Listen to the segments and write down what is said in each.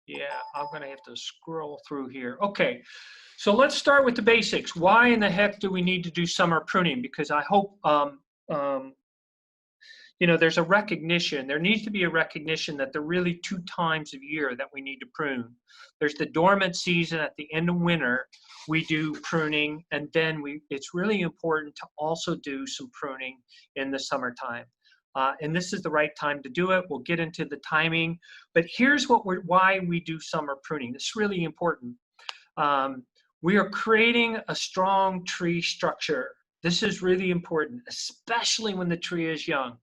Yeah, I'm gonna have to scroll through here. Okay, so let's start with the basics. Why in the heck do we need to do summer pruning? Because I hope um, there's a recognition. There needs to be a recognition that there are really two times of year that we need to prune. There's the dormant season at the end of winter. We do pruning, and then it's really important to also do some pruning in the summertime. And this is the right time to do it. We'll get into the timing, but here's why we do summer pruning. This is really important. Um, we are creating a strong tree structure. This is really important, especially when the tree is young.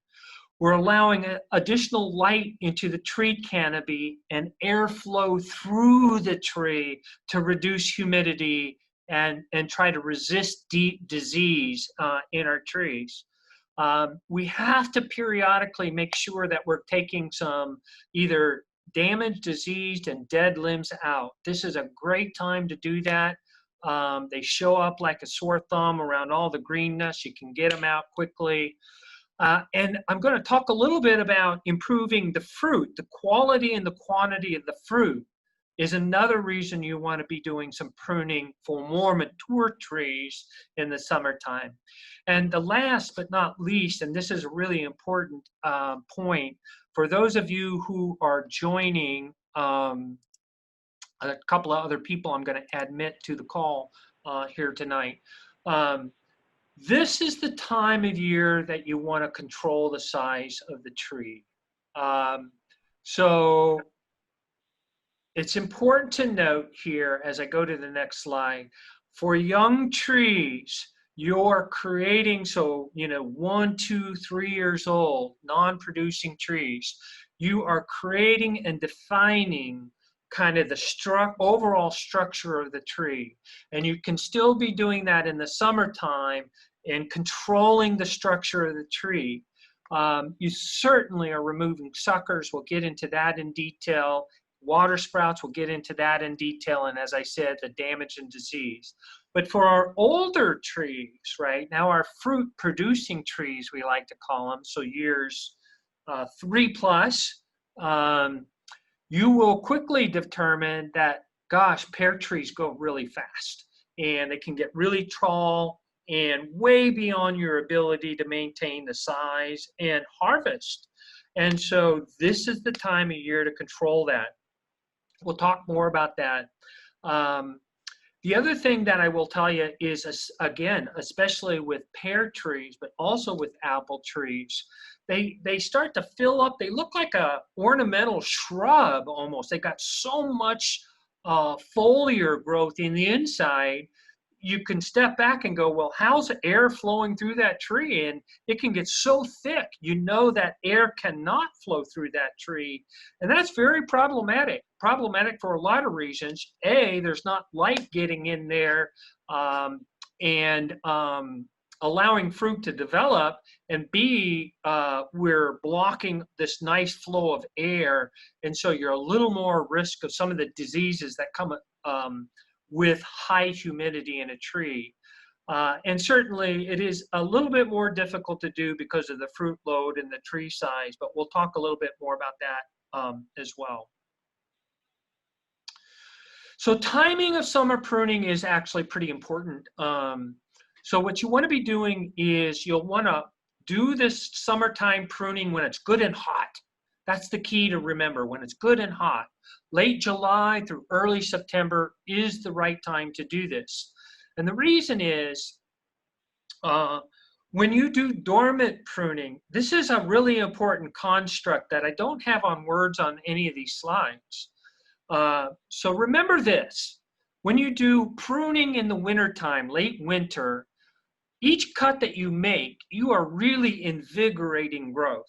We're allowing additional light into the tree canopy and airflow through the tree to reduce humidity and try to resist disease in our trees. We have to periodically make sure that we're taking some either damaged, diseased, and dead limbs out. This is a great time to do that. They show up like a sore thumb around all the greenness. You can get them out quickly. And I'm going to talk a little bit about improving the fruit. The quality and the quantity of the fruit is another reason you want to be doing some pruning for more mature trees in the summertime. And the last but not least, and this is a really important point, for those of you who are joining, a couple of other people I'm going to admit to the call here tonight. This is the time of year that you want to control the size of the tree. So it's important to note here as I go to the next slide, for young trees, you're creating, 1, 2, 3 years old, non-producing trees, you are creating and defining kind of the overall structure of the tree. And you can still be doing that in the summertime and controlling the structure of the tree. You certainly are removing suckers. We'll get into that in detail. Water sprouts, we'll get into that in detail. And as I said, the damage and disease. But for our older trees, right, now our fruit producing trees, we like to call them, so years 3 plus, you will quickly determine that, gosh, pear trees go really fast and they can get really tall and way beyond your ability to maintain the size and harvest. And so this is the time of year to control that. We'll talk more about that. The other thing that I will tell you is, again, especially with pear trees, but also with apple trees, they start to fill up. They look like a ornamental shrub almost. They got so much foliar growth in the inside. You can step back and go, well, how's air flowing through that tree? And it can get so thick, that air cannot flow through that tree. And that's very problematic. Problematic for a lot of reasons. A, there's not light getting in there and allowing fruit to develop. And B, we're blocking this nice flow of air. And so you're a little more at risk of some of the diseases that come with high humidity in a tree. And certainly it is a little bit more difficult to do because of the fruit load and the tree size, but we'll talk a little bit more about that as well. So timing of summer pruning is actually pretty important. So what you want to be doing is you'll want to do this summertime pruning when it's good and hot. That's the key to remember, when it's good and hot. Late July through early September is the right time to do this. And the reason is, when you do dormant pruning, this is a really important construct that I don't have on words on any of these slides. So remember this, when you do pruning in the wintertime, late winter, each cut that you make, you are really invigorating growth.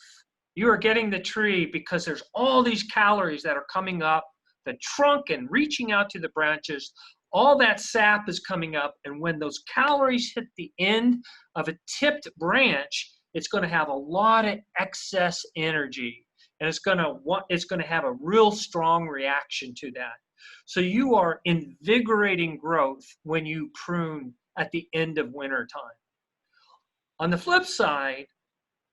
You are getting the tree because there's all these calories that are coming up the trunk and reaching out to the branches. All that sap is coming up, and when those calories hit the end of a tipped branch, it's going to have a lot of excess energy, and it's going to have a real strong reaction to that. So you are invigorating growth when you prune at the end of winter time. On the flip side,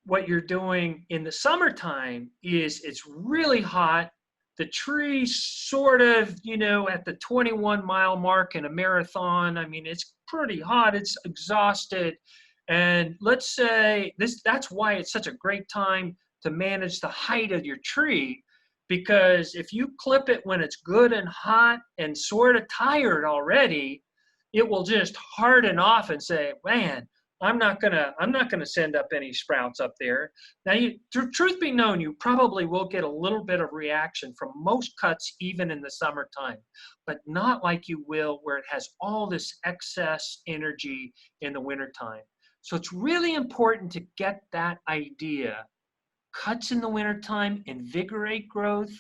what you're doing in the summertime is it's really hot, the tree's sort of, you know, at the 21-mile mark in a marathon. I mean, it's pretty hot, it's exhausted. And let's say that's why it's such a great time to manage the height of your tree, because if you clip it when it's good and hot and sort of tired already, it will just harden off and say, man, I'm not gonna send up any sprouts up there. Now, truth be known, you probably will get a little bit of reaction from most cuts, even in the summertime, but not like you will where it has all this excess energy in the wintertime. So it's really important to get that idea. Cuts in the wintertime invigorate growth.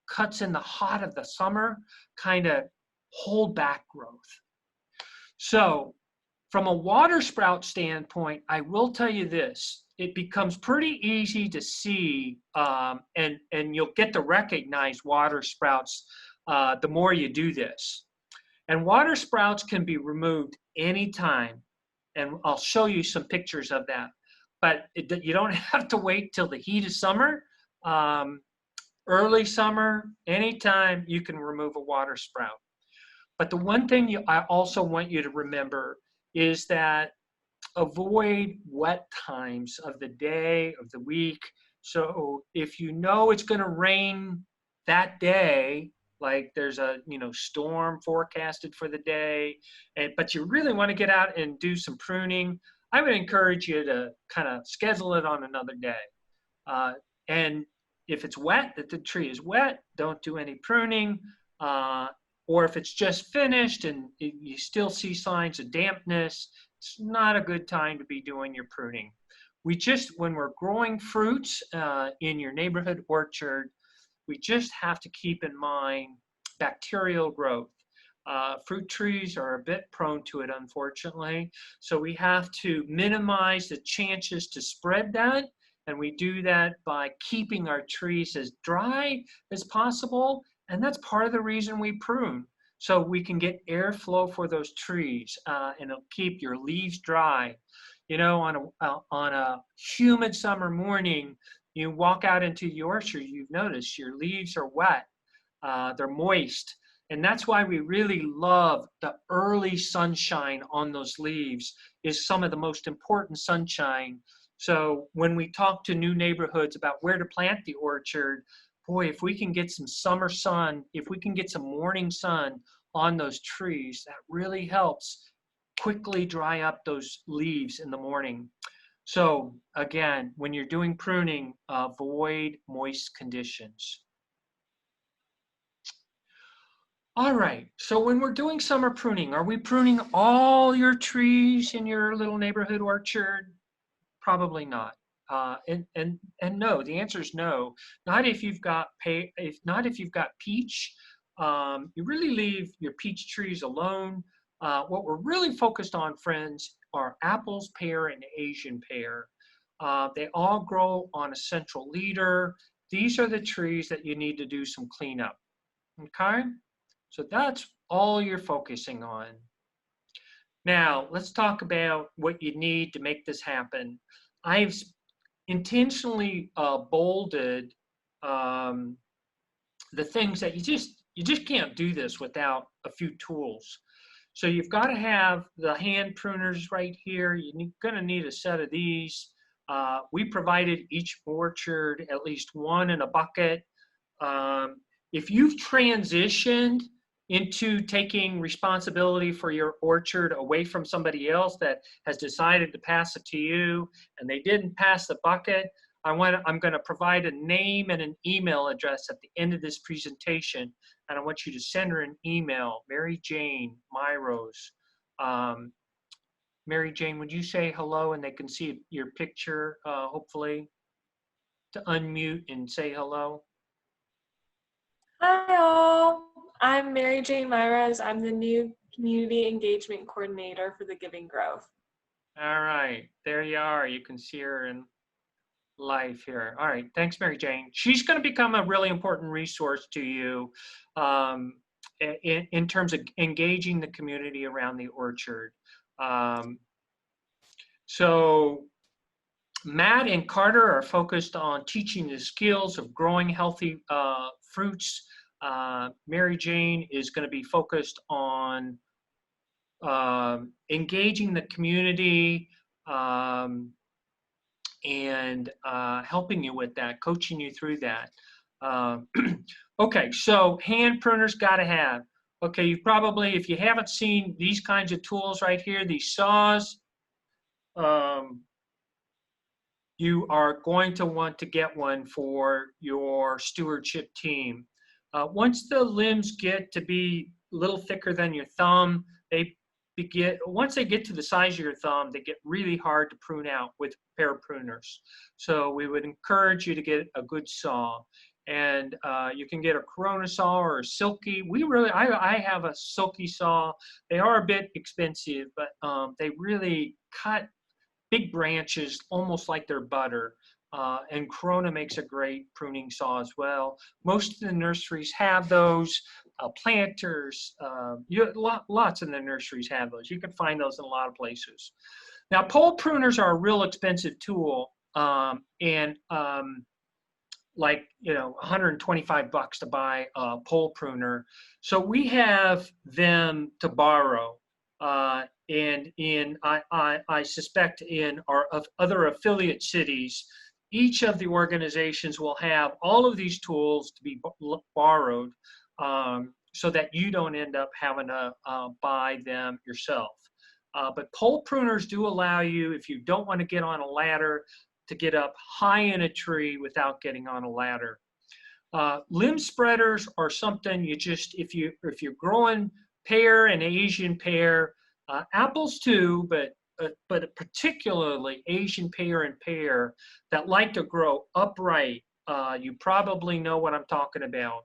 Cuts in the hot of the summer kind of hold back growth. So from a water sprout standpoint, I will tell you this. It becomes pretty easy to see, and you'll get to recognize water sprouts the more you do this. And water sprouts can be removed anytime, and I'll show you some pictures of that. But you don't have to wait till the heat of summer. Early summer, anytime you can remove a water sprout. But the one thing I also want you to remember is that avoid wet times of the day, of the week. So if you know it's going to rain that day, like there's a storm forecasted for the day, but you really want to get out and do some pruning, I would encourage you to kind of schedule it on another day. And if it's wet, that the tree is wet, don't do any pruning. Or if it's just finished and you still see signs of dampness, it's not a good time to be doing your pruning. When we're growing fruits in your neighborhood orchard, we just have to keep in mind bacterial growth. Fruit trees are a bit prone to it, unfortunately. So we have to minimize the chances to spread that. And we do that by keeping our trees as dry as possible. And that's part of the reason we prune. So we can get airflow for those trees and it'll keep your leaves dry. You know, on a humid summer morning, you walk out into your orchard, you've noticed your leaves are wet, they're moist. And that's why we really love the early sunshine on those leaves. Is some of the most important sunshine. So when we talk to new neighborhoods about where to plant the orchard, boy, if we can get some summer sun, if we can get some morning sun on those trees, that really helps quickly dry up those leaves in the morning. So again, when you're doing pruning, avoid moist conditions. All right, so when we're doing summer pruning, are we pruning all your trees in your little neighborhood orchard? Probably not. And no, the answer is no. Not if you've got peach. You really leave your peach trees alone. What we're really focused on, friends, are apples, pear, and Asian pear. They all grow on a central leader. These are the trees that you need to do some cleanup. Okay, so that's all you're focusing on. Now, let's talk about what you need to make this happen. I've intentionally bolded the things that you just can't do this without a few tools. So you've got to have the hand pruners right here. You're going to need a set of these. We provided each orchard at least one in a bucket. If you've transitioned into taking responsibility for your orchard away from somebody else that has decided to pass it to you and they didn't pass the bucket, I'm going to provide a name and an email address at the end of this presentation, and I want you to send her an email, Mary Jane Myros. Mary Jane, would you say hello and they can see your picture, hopefully, to unmute and say hello? Hi all, I'm Mary Jane Myras. I'm the new Community Engagement Coordinator for the Giving Grove. All right, there you are. You can see her in live here. All right, thanks, Mary Jane. She's going to become a really important resource to you in terms of engaging the community around the orchard. So Matt and Carter are focused on teaching the skills of growing healthy fruits Mary Jane is going to be focused on engaging the community, and helping you with that, coaching you through that. Uh, okay, so hand pruners got to have. Okay, you probably, if you haven't seen these kinds of tools right here, these saws, um, you are going to want to get one for your stewardship team. Once the limbs get to be a little thicker than your thumb, once they get to the size of your thumb, they get really hard to prune out with a pair of pruners. So we would encourage you to get a good saw. And you can get a Corona saw or a Silky. I have a Silky saw. They are a bit expensive, but they really cut big branches, almost like they're butter. And Corona makes a great pruning saw as well. Most of the nurseries have those. Planters, lots of the nurseries have those. You can find those in a lot of places. Now, pole pruners are a real expensive tool, and like, 125 bucks to buy a pole pruner. So we have them to borrow. And I suspect in our other affiliate cities, each of the organizations will have all of these tools to be borrowed, so that you don't end up having to buy them yourself. But pole pruners do allow you, if you don't want to get on a ladder, to get up high in a tree without getting on a ladder. Limb spreaders are something if you're growing pear and Asian pear, apples too, but particularly Asian pear and pear that like to grow upright. You probably know what I'm talking about.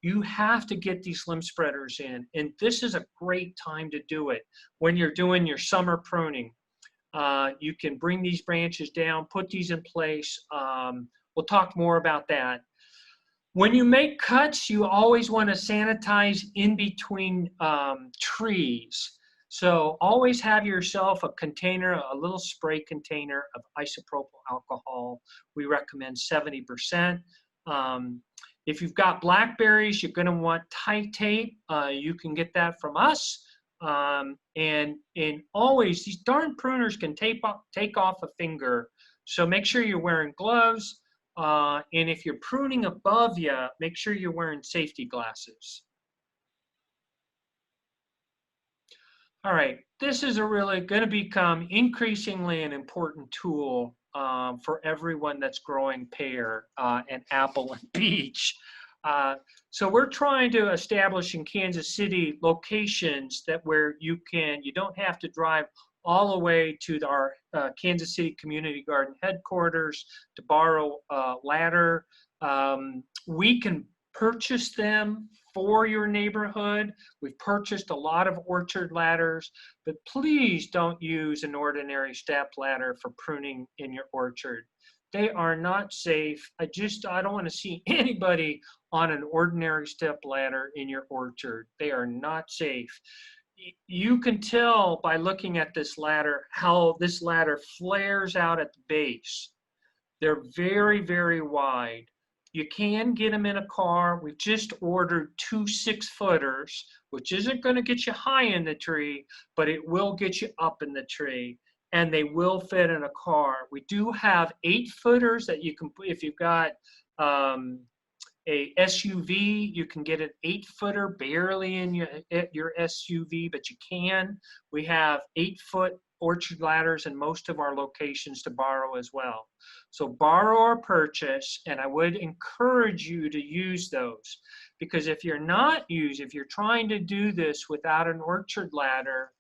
You have to get these limb spreaders in, and this is a great time to do it when you're doing your summer pruning. You can bring these branches down, put these in place. We'll talk more about that. When you make cuts, you always want to sanitize in between trees. So always have yourself a container, a little spray container of isopropyl alcohol. We recommend 70%. If you've got blackberries, you're going to want tight tape. You can get that from us. And always, these darn pruners can take off a finger. So make sure you're wearing gloves. And if you're pruning above you, make sure you're wearing safety glasses. All right, this is really going to become increasingly an important tool for everyone that's growing pear and apple and peach. So we're trying to establish in Kansas City locations where you don't have to drive all the way to our Kansas City Community Garden headquarters to borrow a ladder. We can purchase them for your neighborhood. We've purchased a lot of orchard ladders, but please don't use an ordinary step ladder for pruning in your orchard. They are not safe. I don't want to see anybody on an ordinary step ladder in your orchard. They are not safe. You can tell by looking at this ladder how this ladder flares out at the base. They're very, very wide. You can get them in a car. We've just ordered 2 6-footers, which isn't going to get you high in the tree, but it will get you up in the tree, and they will fit in a car. We do have 8-footers that you can, if you've got a SUV, you can get an 8-footer barely in your SUV, but you can. We have 8-foot orchard ladders in most of our locations to borrow as well. So borrow or purchase, and I would encourage you to use those, because if you're trying to do this without an orchard ladder,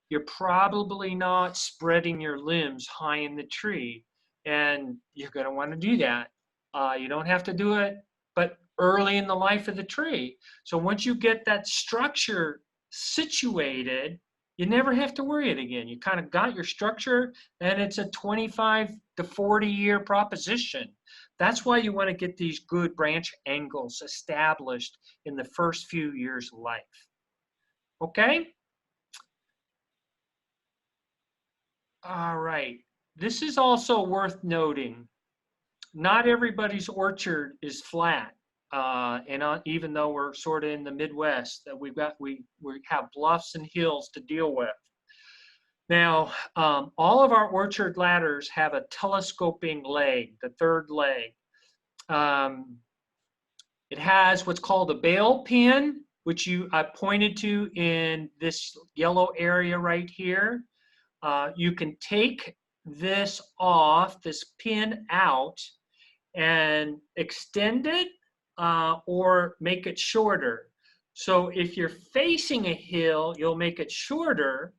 you're probably not spreading your limbs high in the tree, and you're going to want to do that. You don't have to do it, but early in the life of the tree. So once you get that structure situated, you never have to worry it again. You kind of got your structure, and it's a 25 to 40 year proposition. That's why you want to get these good branch angles established in the first few years of life. Okay? All right. This is also worth noting. Not everybody's orchard is flat. Even though we're sort of in the Midwest, that we have bluffs and hills to deal with. Now, all of our orchard ladders have a telescoping leg, the third leg. Um, it has what's called a bail pin, which I pointed to in this yellow area right here. You can take this off, this pin out, and extend it or make it shorter. So if you're facing a hill, you'll make it shorter,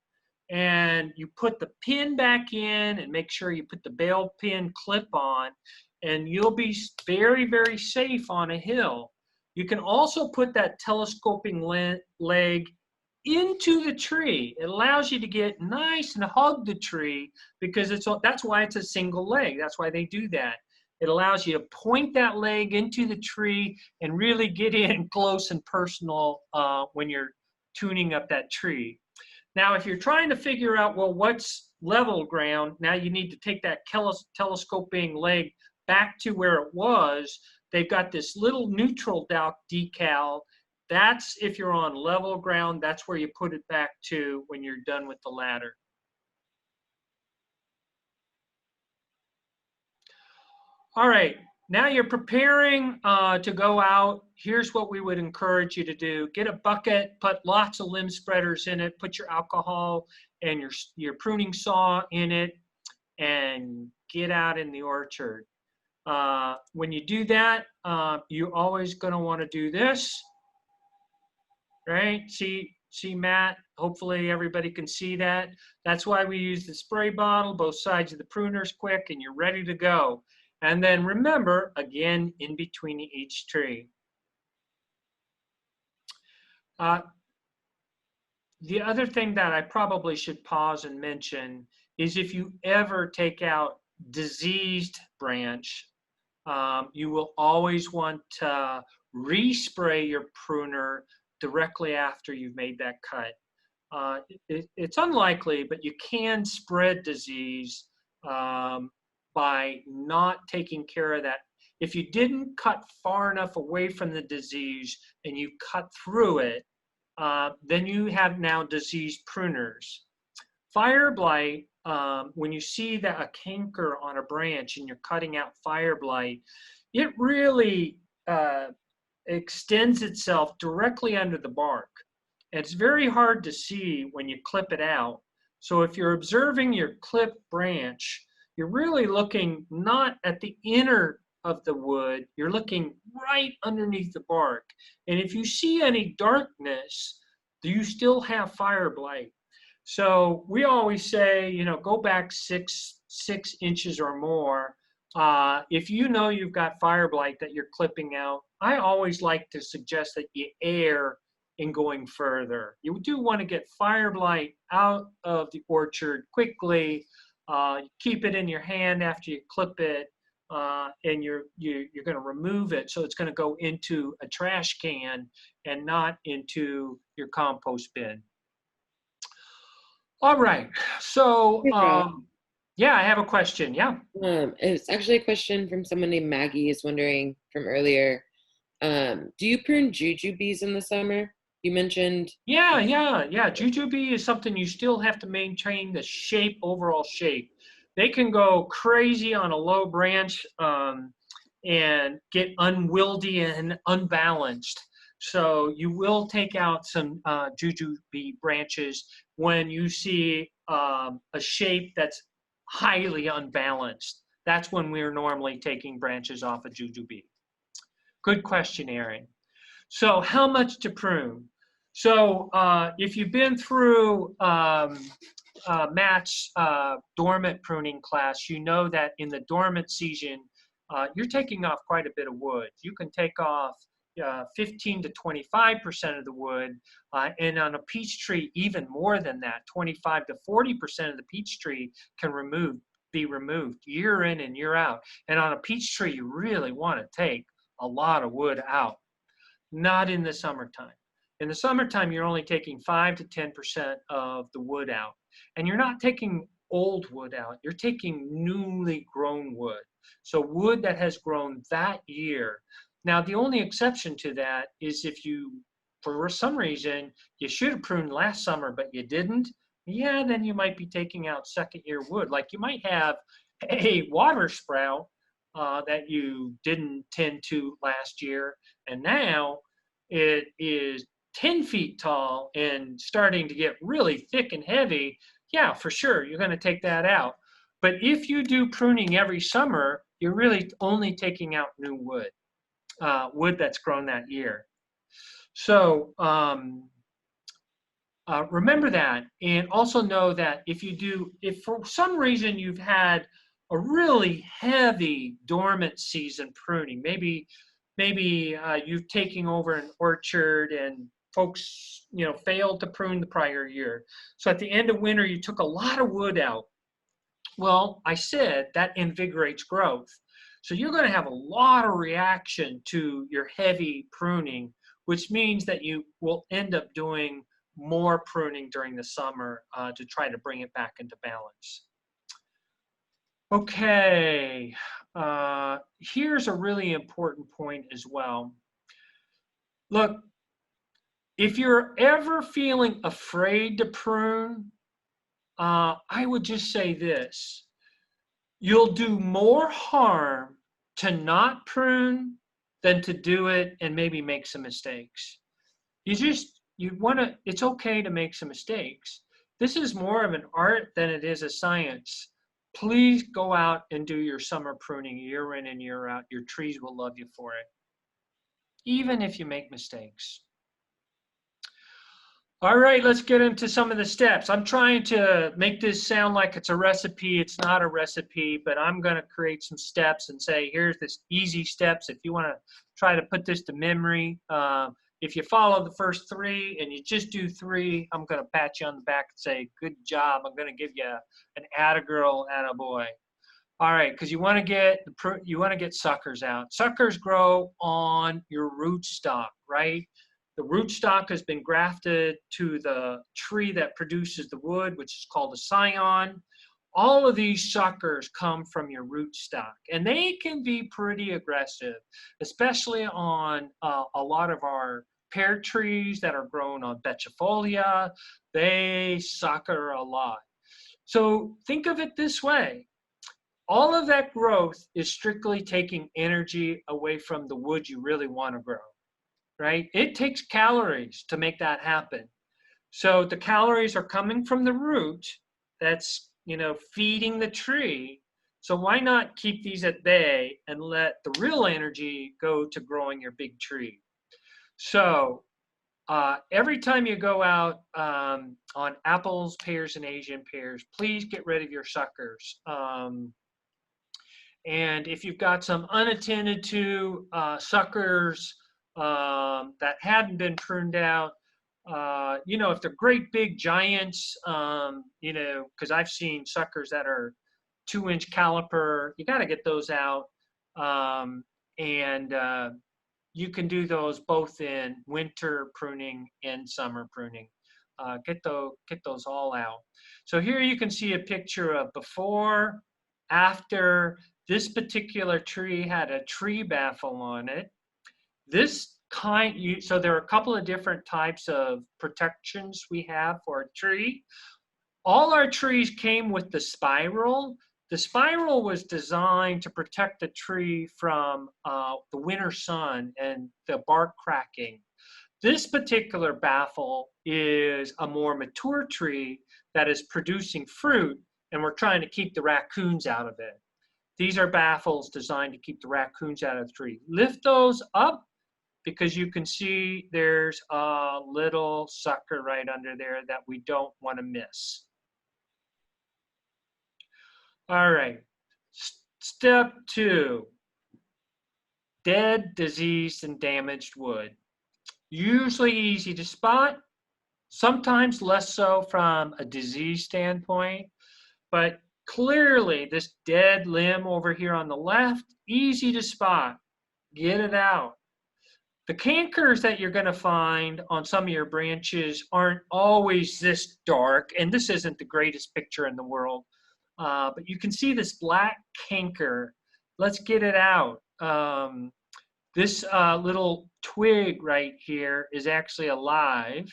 and you put the pin back in and make sure you put the bail pin clip on, and you'll be very, very safe on a hill. You can also put that telescoping leg into the tree. It allows you to get nice and hug the tree because that's why it's a single leg. That's why they do that. It allows you to point that leg into the tree and really get in close and personal when you're tuning up that tree. Now, if you're trying to figure out, well, what's level ground, now you need to take that telescoping leg back to where it was. They've got this little neutral decal. That's if you're on level ground, that's where you put it back to when you're done with the ladder. All right, now you're preparing to go out. Here's what we would encourage you to do. Get a bucket, put lots of limb spreaders in it, put your alcohol and your pruning saw in it, and get out in the orchard. When you do that, you're always gonna wanna do this, right? See Matt, hopefully everybody can see that. That's why we use the spray bottle, both sides of the pruner's quick, and you're ready to go. And then remember, again, in between each tree. The other thing that I probably should pause and mention is if you ever take out diseased branch, you will always want to respray your pruner directly after you've made that cut. It's unlikely, but you can spread disease by not taking care of that. If you didn't cut far enough away from the disease and you cut through it, then you have now diseased pruners. Fire blight, when you see that a canker on a branch and you're cutting out fire blight, it really extends itself directly under the bark. It's very hard to see when you clip it out. So if you're observing your clipped branch, you're really looking not at the inner of the wood, you're looking right underneath the bark. And if you see any darkness, you still have fire blight. So we always say, you know, go back six inches or more. If you know you've got fire blight that you're clipping out, I always like to suggest that you err in going further. You do want to get fire blight out of the orchard quickly. Keep it in your hand after you clip it, and you're going to remove it. So it's going to go into a trash can and not into your compost bin. All right. So, yeah, I have a question. Yeah. It's actually a question from someone named Maggie is wondering from earlier. Do you prune jujubes in the summer? You mentioned. Yeah. Jujube is something you still have to maintain the shape, overall shape. They can go crazy on a low branch and get unwieldy and unbalanced. So you will take out some jujube branches when you see a shape that's highly unbalanced. That's when we're normally taking branches off a jujube. Good question, Aaron. So how much to prune? So if you've been through Matt's dormant pruning class, you know that in the dormant season, you're taking off quite a bit of wood. You can take off 15 to 25% of the wood, and on a peach tree, even more than that, 25 to 40% of the peach tree can be removed year in and year out. And on a peach tree, you really want to take a lot of wood out. Not in the summertime. In the summertime, you're only taking 5 to 10% of the wood out. And you're not taking old wood out, you're taking newly grown wood. So wood that has grown that year. Now, the only exception to that is if you, for some reason, you should have pruned last summer, but you didn't. Yeah, then you might be taking out second year wood. Like you might have a water sprout that you didn't tend to last year, and now it is 10 feet tall and starting to get really thick and heavy. Yeah, for sure, you're going to take that out. But if you do pruning every summer, you're really only taking out new wood, wood that's grown that year. So remember that, and also know that if for some reason you've had a really heavy dormant season pruning, maybe you've taken over an orchard and folks failed to prune the prior year. So at the end of winter you took a lot of wood out. Well, I said that invigorates growth. So you're going to have a lot of reaction to your heavy pruning, which means that you will end up doing more pruning during the summer to try to bring it back into balance. Okay, here's a really important point as well. Look, if you're ever feeling afraid to prune, I would just say this. You'll do more harm to not prune than to do it and maybe make some mistakes. It's okay to make some mistakes. This is more of an art than it is a science. Please go out and do your summer pruning year in and year out. Your trees will love you for it, even if you make mistakes. All right, let's get into some of the steps. I'm trying to make this sound like it's a recipe. It's not a recipe, but I'm going to create some steps and say, here's this easy steps. If you want to try to put this to memory, if you follow the first 3 and you just do 3, I'm going to pat you on the back and say, good job. I'm going to give you an atta-girl, atta-boy. All right, because you want to get suckers out. Suckers grow on your rootstock, right? The rootstock has been grafted to the tree that produces the wood, which is called a scion. All of these suckers come from your rootstock, and they can be pretty aggressive, especially on a lot of our pear trees that are grown on bechifolia. They sucker a lot. So think of it this way. All of that growth is strictly taking energy away from the wood you really want to grow. Right? It takes calories to make that happen. So the calories are coming from the root that's, feeding the tree. So why not keep these at bay and let the real energy go to growing your big tree? So every time you go out on apples, pears, and Asian pears, please get rid of your suckers. And if you've got some unattended to suckers that hadn't been pruned out, if they're great big giants, because I've seen suckers that are 2-inch caliper, you got to get those out. And you can do those both in winter pruning and summer pruning. Get those all out. So here you can see a picture of before, after. This particular tree had a tree baffle on it. So there are a couple of different types of protections we have for a tree. All our trees came with the spiral. The spiral was designed to protect the tree from the winter sun and the bark cracking. This particular baffle is a more mature tree that is producing fruit, and we're trying to keep the raccoons out of it. These are baffles designed to keep the raccoons out of the tree. Lift those up because you can see there's a little sucker right under there that we don't want to miss. All right, step 2, dead, diseased, and damaged wood. Usually easy to spot, sometimes less so from a disease standpoint, but clearly this dead limb over here on the left, easy to spot. Get it out. The cankers that you're going to find on some of your branches aren't always this dark, and this isn't the greatest picture in the world, but you can see this black canker. Let's get it out. This little twig right here is actually alive,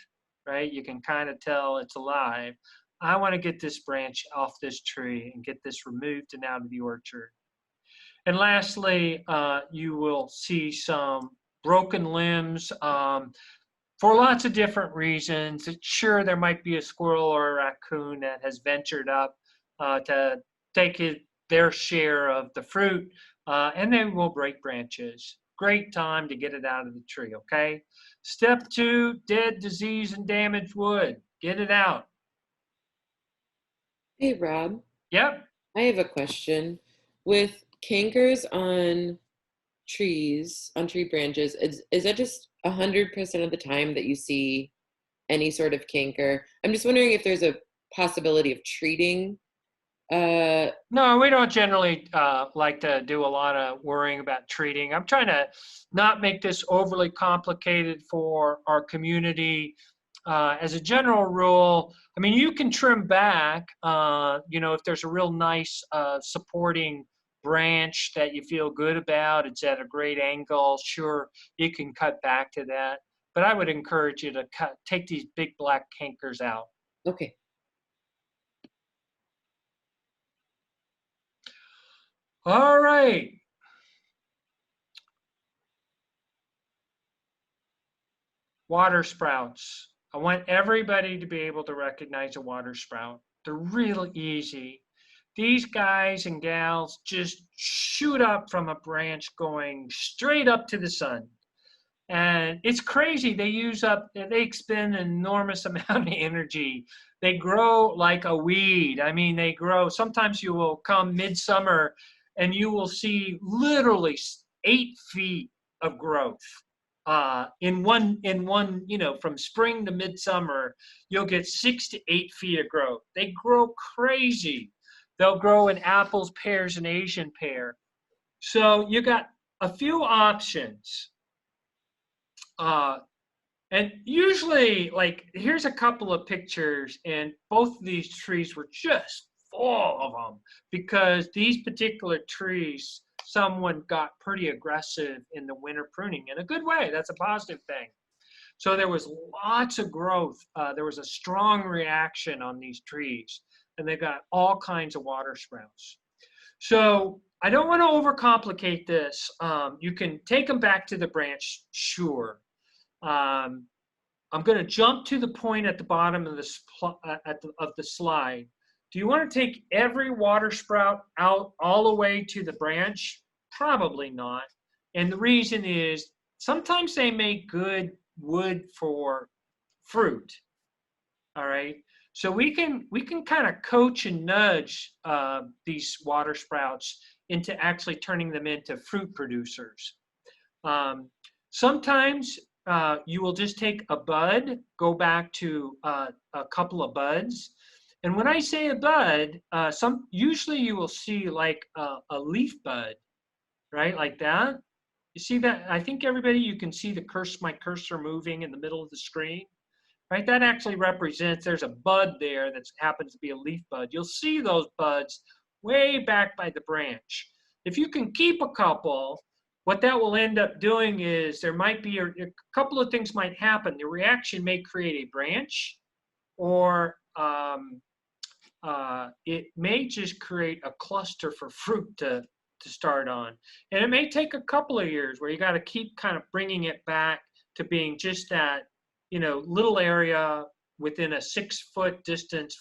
right? You can kind of tell it's alive. I want to get this branch off this tree and get this removed and out of the orchard. And lastly, you will see some broken limbs for lots of different reasons. Sure, there might be a squirrel or a raccoon that has ventured up to take their share of the fruit, and they will break branches. Great time to get it out of the tree, okay? Step 2, dead, diseased, and damaged wood. Get it out. Hey, Rob, Yep. I have a question. With cankers on trees, on tree branches, is that just 100% of the time that you see any sort of canker? I'm just wondering if there's a possibility of treating. No, we don't generally like to do a lot of worrying about treating. I'm trying to not make this overly complicated for our community. As a general rule, I mean, you can trim back, if there's a real nice supporting branch that you feel good about, it's at a great angle, sure, you can cut back to that. But I would encourage you to take these big black cankers out. Okay. All right. Water sprouts. I want everybody to be able to recognize a water sprout. They're real easy. These guys and gals just shoot up from a branch going straight up to the sun. And it's crazy. They expend an enormous amount of energy. They grow like a weed. I mean, they grow. Sometimes you will come midsummer and you will see literally 8 feet of growth. In one, from spring to midsummer, you'll get 6 to 8 feet of growth. They grow crazy. They'll grow in apples, pears, and Asian pear. So you got a few options. And usually, like, here's a couple of pictures, and both of these trees were just full of them because these particular trees, someone got pretty aggressive in the winter pruning in a good way. That's a positive thing. So there was lots of growth. There was a strong reaction on these trees, and they got all kinds of water sprouts. So I don't want to overcomplicate this. You can take them back to the branch, sure. I'm going to jump to the point at the bottom of the slide. Do you want to take every water sprout out all the way to the branch? Probably not. And the reason is sometimes they make good wood for fruit. All right. So we can kind of coach and nudge these water sprouts into actually turning them into fruit producers. Sometimes you will just take a bud, go back to a couple of buds. And when I say a bud, usually you will see like a leaf bud, right? Like that. You see that? I think everybody, you can see my cursor moving in the middle of the screen, right? That actually represents, there's a bud there that happens to be a leaf bud. You'll see those buds way back by the branch. If you can keep a couple, what that will end up doing is there might be a couple of things might happen. The reaction may create a branch, or it may just create a cluster for fruit to start on. And it may take a couple of years where you got to keep kind of bringing it back to being just that, little area within a 6-inch distance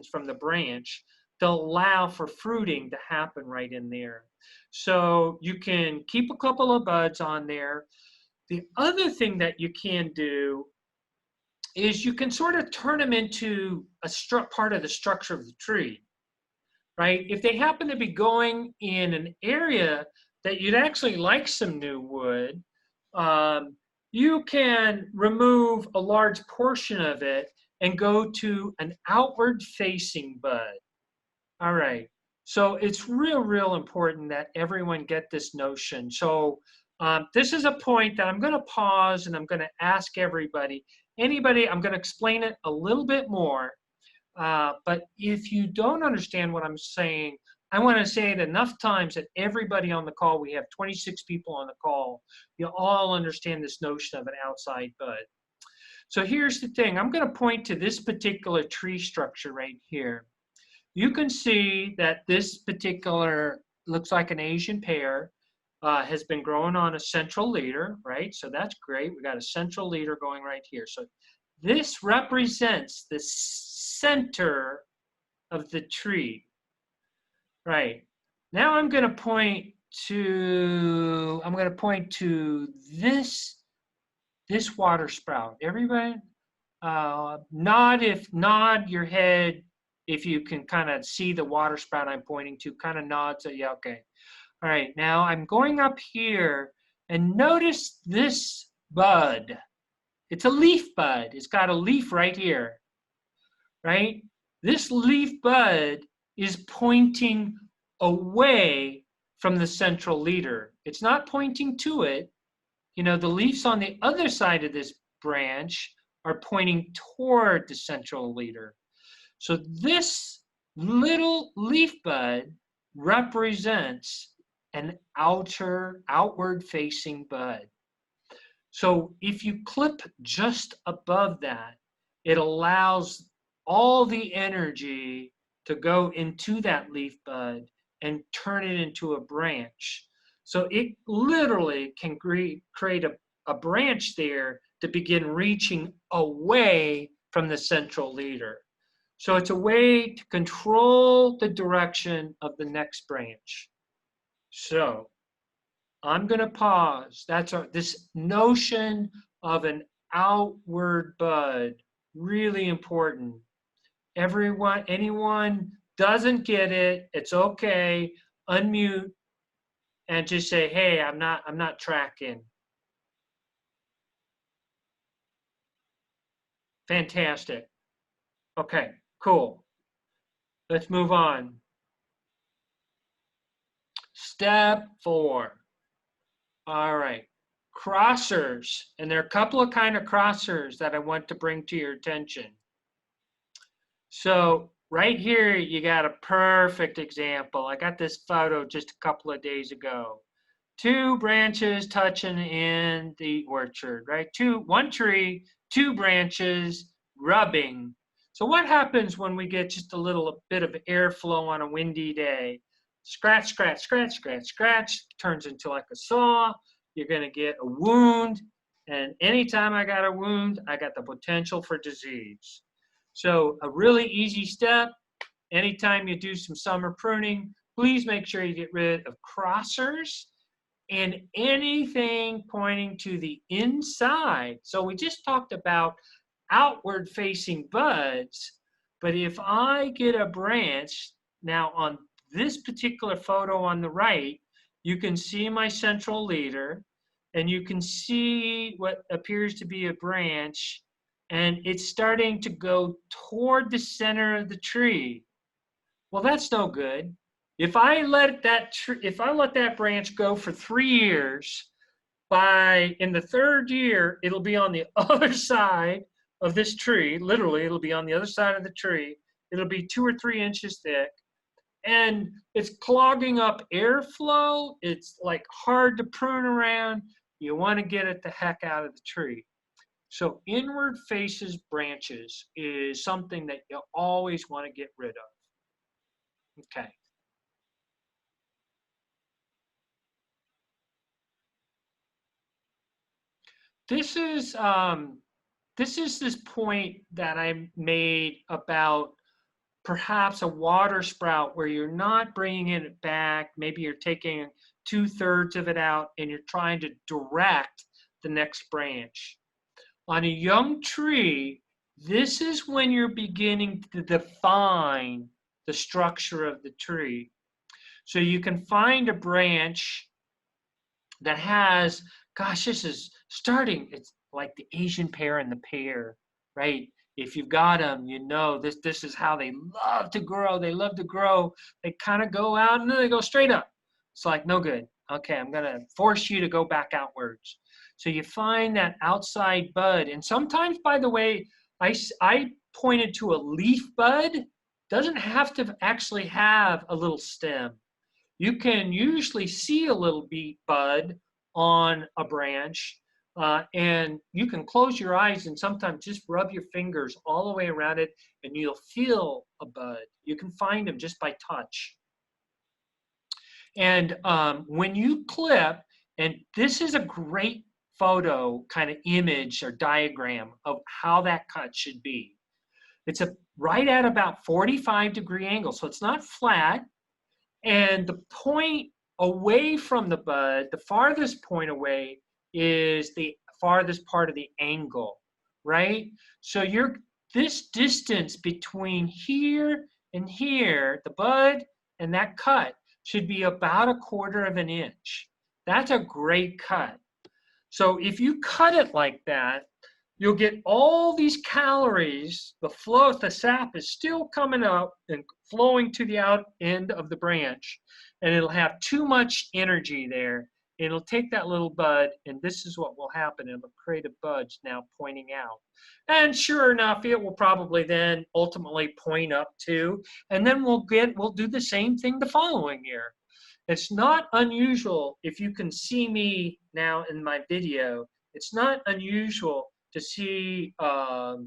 from the branch to allow for fruiting to happen right in there. So you can keep a couple of buds on there. The other thing that you can do is you can sort of turn them into a part of the structure of the tree, right? If they happen to be going in an area that you'd actually like some new wood, you can remove a large portion of it and go to an outward facing bud. All right. So it's real important that everyone get this notion. So this is a point that I'm going to pause and I'm going to ask everybody, I'm going to explain it a little bit more. But if you don't understand what I'm saying, I want to say it enough times that everybody on the call, we have 26 people on the call, you all understand this notion of an outside bud. So here's the thing. I'm going to point to this particular tree structure right here. You can see that this particular, looks like an Asian pear, has been growing on a central leader, right? So that's great. We got a central leader going right here. So this represents the center of the tree, right? Now I'm going to point to this water sprout. Everybody, nod your head if you can kind of see the water spout I'm pointing to. Kind of nod, so yeah, okay. All right, now I'm going up here and notice this bud. It's a leaf bud. It's got a leaf right here, right? This leaf bud is pointing away from the central leader. It's not pointing to it. You know, the leaves on the other side of this branch are pointing toward the central leader. So this little leaf bud represents an outward facing bud. So if you clip just above that, it allows all the energy to go into that leaf bud and turn it into a branch. So it literally can create a branch there to begin reaching away from the central leader. So it's a way to control the direction of the next branch. So I'm going to pause. That's this notion of an outward bud, really important. Anyone doesn't get it, it's okay. Unmute and just say, hey, I'm not tracking. Fantastic. Okay, cool. Let's move on. Step 4. All right. Crossers. And there are a couple of kind of crossers that I want to bring to your attention. So right here, you got a perfect example. I got this photo just a couple of days ago. 2 branches touching in the orchard, right? One tree, 2 branches rubbing. So what happens when we get just a little bit of airflow on a windy day? Scratch, scratch, scratch, scratch, scratch, turns into like a saw. You're going to get a wound. And anytime I got a wound, I got the potential for disease. So a really easy step, anytime you do some summer pruning, please make sure you get rid of crossers and anything pointing to the inside. So we just talked about outward facing buds, but if I get a branch, now on this particular photo on the right, you can see my central leader and you can see what appears to be a branch, and it's starting to go toward the center of the tree. Well, that's no good. If I let that branch go for 3 years, in the 3rd year, it'll be on the other side of this tree. Literally, it'll be on the other side of the tree. It'll be 2 or 3 inches thick, and it's clogging up airflow. It's like hard to prune around. You want to get it the heck out of the tree. So inward faces branches is something that you always want to get rid of. Okay. This is this point that I made about perhaps a water sprout where you're not bringing it back. Maybe you're taking 2/3 of it out and you're trying to direct the next branch. On a young tree, this is when you're beginning to define the structure of the tree. So you can find a branch that has, gosh, this is starting, it's like the Asian pear and the pear, right? If you've got them, you know this is how they love to grow. They love to grow. They kind of go out and then they go straight up. It's like, no good. Okay, I'm going to force you to go back outwards. So you find that outside bud. And sometimes, by the way, I pointed to a leaf bud doesn't have to actually have a little stem. You can usually see a little bud on a branch, and you can close your eyes and sometimes just rub your fingers all the way around it, and you'll feel a bud. You can find them just by touch. And when you clip, and this is a great photo kind of image or diagram of how that cut should be. It's right at about 45-degree angle, so it's not flat. And the point away from the bud, the farthest point away, is the farthest part of the angle, right? So this distance between here and here, the bud and that cut, should be about 1/4 of an inch. That's a great cut. So if you cut it like that, you'll get all these calories. The sap is still coming up and flowing to the out end of the branch, and it'll have too much energy there. It'll take that little bud, and this is what will happen. It'll create a budge now pointing out. And sure enough, it will probably then ultimately point up too, and then we'll do the same thing the following year. It's not unusual, if you can see me now in my video, it's not unusual to see a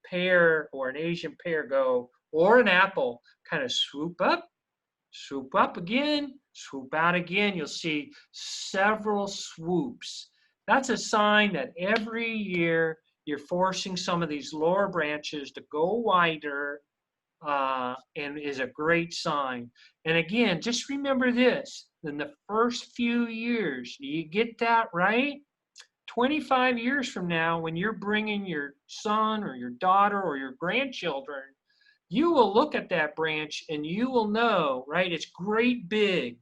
pear or an Asian pear go, or an apple, kind of swoop up again, swoop out again. You'll see several swoops. That's a sign that every year you're forcing some of these lower branches to go wider, and is a great sign. And again, just remember this, in the first few years, you get that right, 25 years from now, when you're bringing your son or your daughter or your grandchildren, you will look at that branch and you will know, right, it's great big,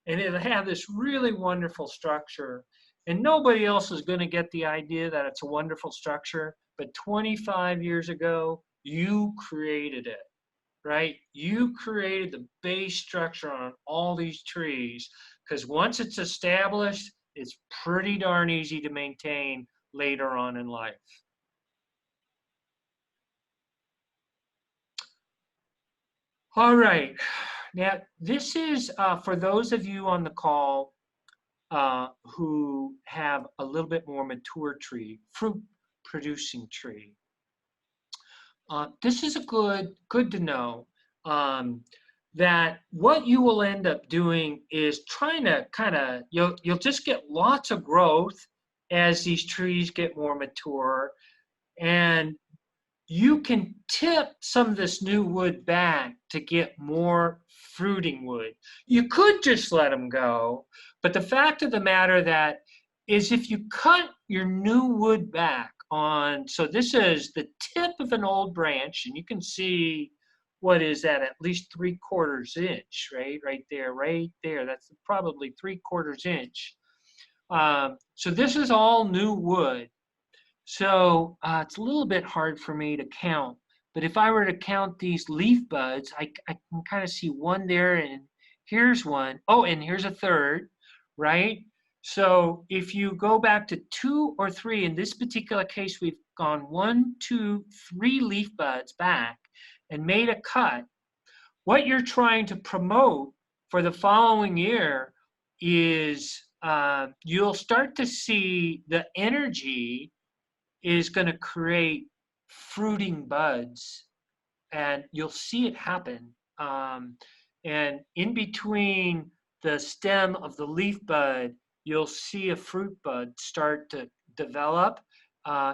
and it'll have this really wonderful structure. And nobody else is going to get the idea that it's a wonderful structure, but 25 years ago, you created it. Right? You created the base structure on all these trees, because once it's established, it's pretty darn easy to maintain later on in life. All right. Now, this is for those of you on the call who have a little bit more mature tree, fruit producing tree. This is good to know, that what you will end up doing is trying to you'll just get lots of growth as these trees get more mature, and you can tip some of this new wood back to get more fruiting wood. You could just let them go, but the fact of the matter that is, if you cut your new wood back on, so this is the tip of an old branch, and you can see, what is that, at least 3/4 inch, right there, that's probably 3/4 inch. So this is all new wood. So it's a little bit hard for me to count, but if I were to count these leaf buds, I can kind of see one there, and here's one. Oh, and here's a third, right? So if you go back to 2 or 3, in this particular case, we've gone 1, 2, 3 leaf buds back and made a cut. What you're trying to promote for the following year is you'll start to see the energy is going to create fruiting buds, and you'll see it happen. And in between the stem of the leaf bud, you'll see a fruit bud start to develop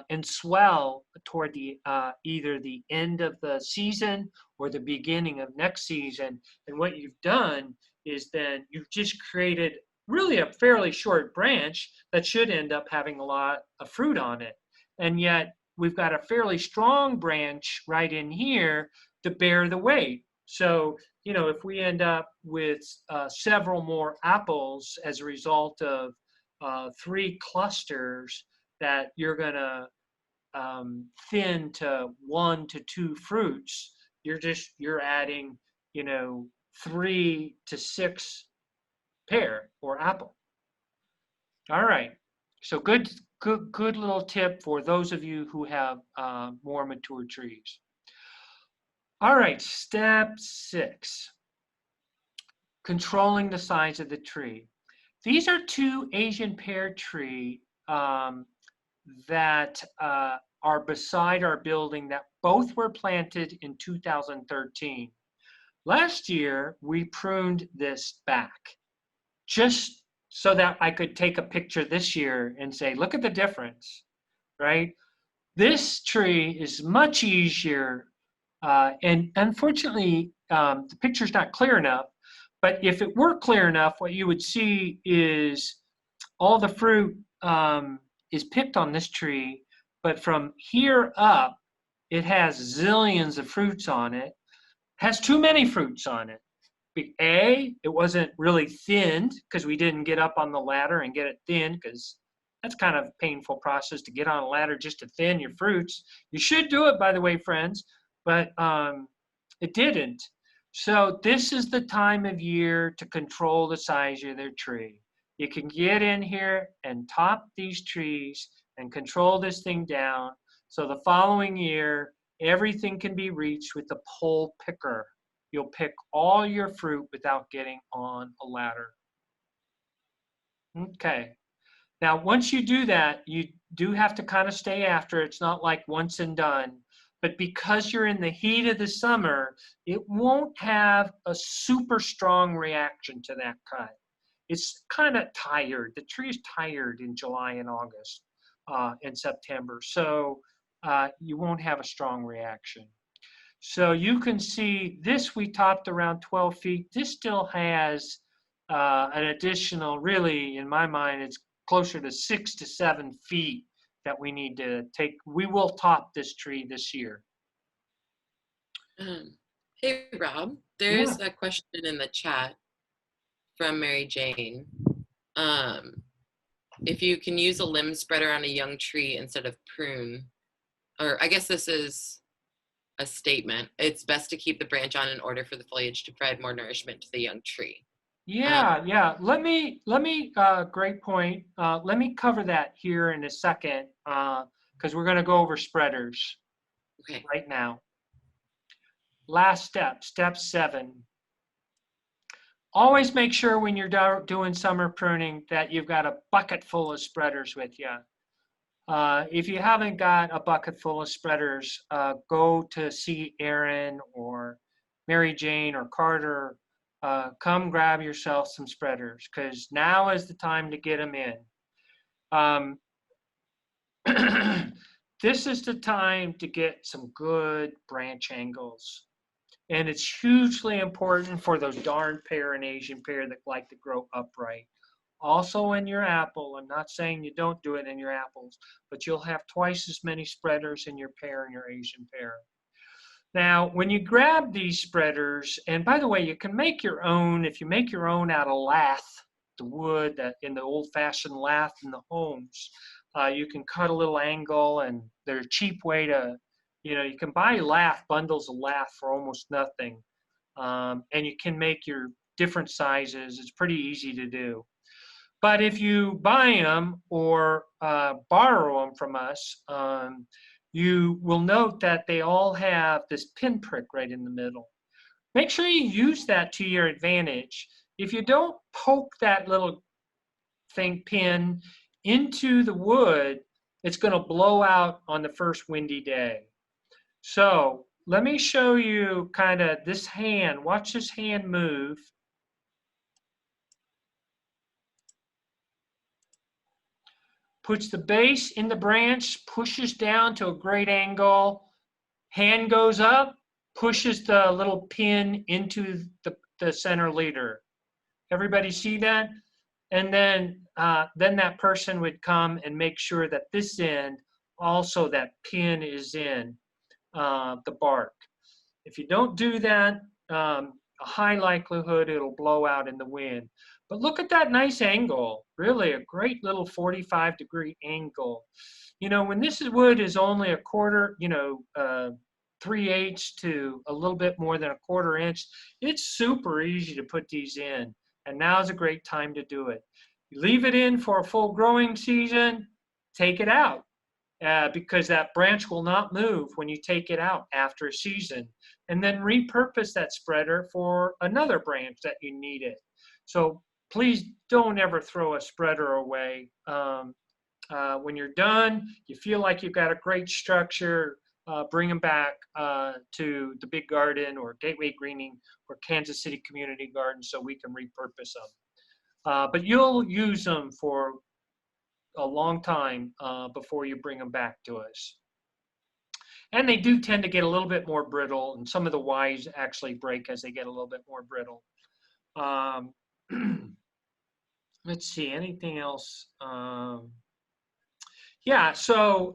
and swell toward the either the end of the season or the beginning of next season. And what you've done is then you've just created really a fairly short branch that should end up having a lot of fruit on it. And yet we've got a fairly strong branch right in here to bear the weight. So, if we end up with several more apples as a result of 3 clusters that you're going to thin to 1 to 2 fruits, you're adding, 3 to 6 pear or apple. All right. So good little tip for those of you who have more mature trees. All right, step 6, controlling the size of the tree. These are two Asian pear tree that are beside our building that both were planted in 2013. Last year, we pruned this back just so that I could take a picture this year and say, look at the difference, right? This tree is much easier, and unfortunately, the picture's not clear enough, but if it were clear enough, what you would see is all the fruit is picked on this tree, but from here up, it has zillions of fruits on it, has too many fruits on it. It wasn't really thinned because we didn't get up on the ladder and get it thin, because that's kind of a painful process to get on a ladder just to thin your fruits. You should do it, by the way, friends, but it didn't. So this is the time of year to control the size of their tree. You can get in here and top these trees and control this thing down. So the following year, everything can be reached with the pole picker. You'll pick all your fruit without getting on a ladder. Okay. Now, once you do that, you do have to kind of stay after. It's not like once and done. But because you're in the heat of the summer, it won't have a super strong reaction to that cut. It's kind of tired. The tree is tired in July and August and September. So you won't have a strong reaction. So you can see this, we topped around 12 feet. This still has an additional, really, in my mind, it's closer to 6 to 7 feet that we need to take. We will top this tree this year. Hey, Rob, Yeah. there's a question in the chat from Mary Jane. If you can use a limb spreader on a young tree instead of prune, or I guess this is a statement, it's best to keep the branch on in order for the foliage to provide more nourishment to the young tree. Yeah. Let me, great point. Let me cover that here in a second, because we're going to go over spreaders Okay. right now. Last step, step 7. Always make sure when you're doing summer pruning that you've got a bucket full of spreaders with you. If you haven't got a bucket full of spreaders, go to see Aaron or Mary Jane or Carter. Come grab yourself some spreaders, because now is the time to get them in. This is the time to get some good branch angles. And it's hugely important for those darn pear and Asian pear that like to grow upright. Also in your apple, I'm not saying you don't do it in your apples, but you'll have twice as many spreaders in your pear and your Asian pear. Now, when you grab these spreaders, and by the way, you can make your own, if you make your own out of lath, the wood that in the old-fashioned lath in the homes, you can cut a little angle, and they're a cheap way to, you can buy lath, bundles of lath for almost nothing. And you can make your different sizes. It's pretty easy to do. But if you buy them or borrow them from us, you will note that they all have this pinprick right in the middle. Make sure you use that to your advantage. If you don't poke that little pin into the wood, it's going to blow out on the first windy day. So let me show you kind of this hand. Watch this hand move. Puts the base in the branch, pushes down to a great angle, hand goes up, pushes the little pin into the center leader. Everybody see that? And then that person would come and make sure that this end, also that pin is in the bark. If you don't do that, a high likelihood it'll blow out in the wind. But look at that nice angle, really a great little 45-degree angle. When this wood is only a quarter, 3/8 to a little bit more than a 1/4 inch, it's super easy to put these in. And now's a great time to do it. You leave it in for a full growing season, take it out. because that branch will not move when you take it out after a season, and then repurpose that spreader for another branch that you need it. So please don't ever throw a spreader away. When you're done, you feel like you've got a great structure, bring them back to the Big Garden or Gateway Greening or Kansas City Community Garden so we can repurpose them. But you'll use them for a long time before you bring them back to us. And they do tend to get a little bit more brittle, and some of the Ys actually break as they get a little bit more brittle. Let's see, anything else? Yeah, so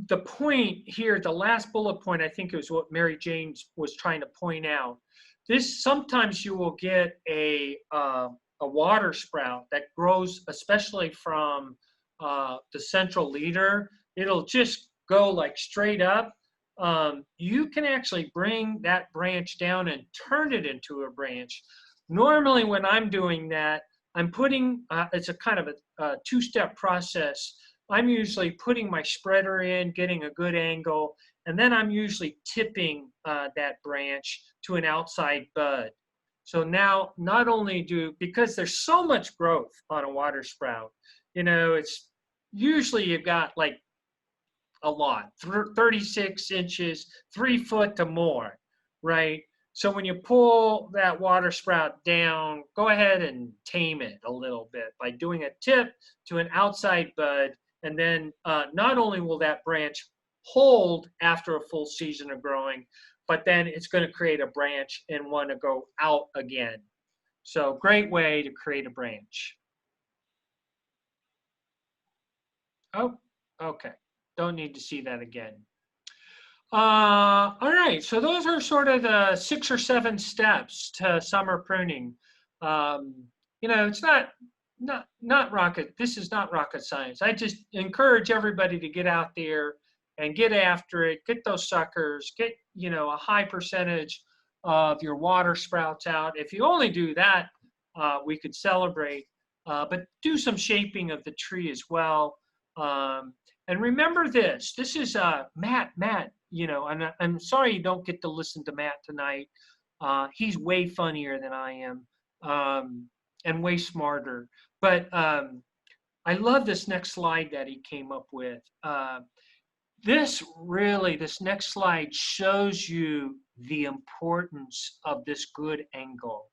the point here, the last bullet point, I think it was what Mary Jane was trying to point out. This, sometimes you will get a water sprout that grows, especially from the central leader. It'll just go like straight up. You can actually bring that branch down and turn it into a branch. Normally when I'm doing that, I'm putting, it's a kind of a two-step process. I'm usually putting my spreader in, getting a good angle, and then I'm usually tipping that branch to an outside bud. So now not only because there's so much growth on a water sprout, it's usually you've got like a lot, 36 inches, 3 foot to more, right? So when you pull that water sprout down, go ahead and tame it a little bit by doing a tip to an outside bud. And then not only will that branch hold after a full season of growing, but then it's going to create a branch and want to go out again. So great way to create a branch. Oh, okay. Don't need to see that again. All right, so those are sort of the 6 or 7 steps to summer pruning. It's not rocket. This is not rocket science. I just encourage everybody to get out there and get after it. Get those suckers. Get a high percentage of your water sprouts out. If you only do that, we could celebrate. But do some shaping of the tree as well. And remember this. This is Matt. And I'm sorry you don't get to listen to Matt tonight. He's way funnier than I am, and way smarter. But I love this next slide that he came up with. This next slide shows you the importance of this good angle,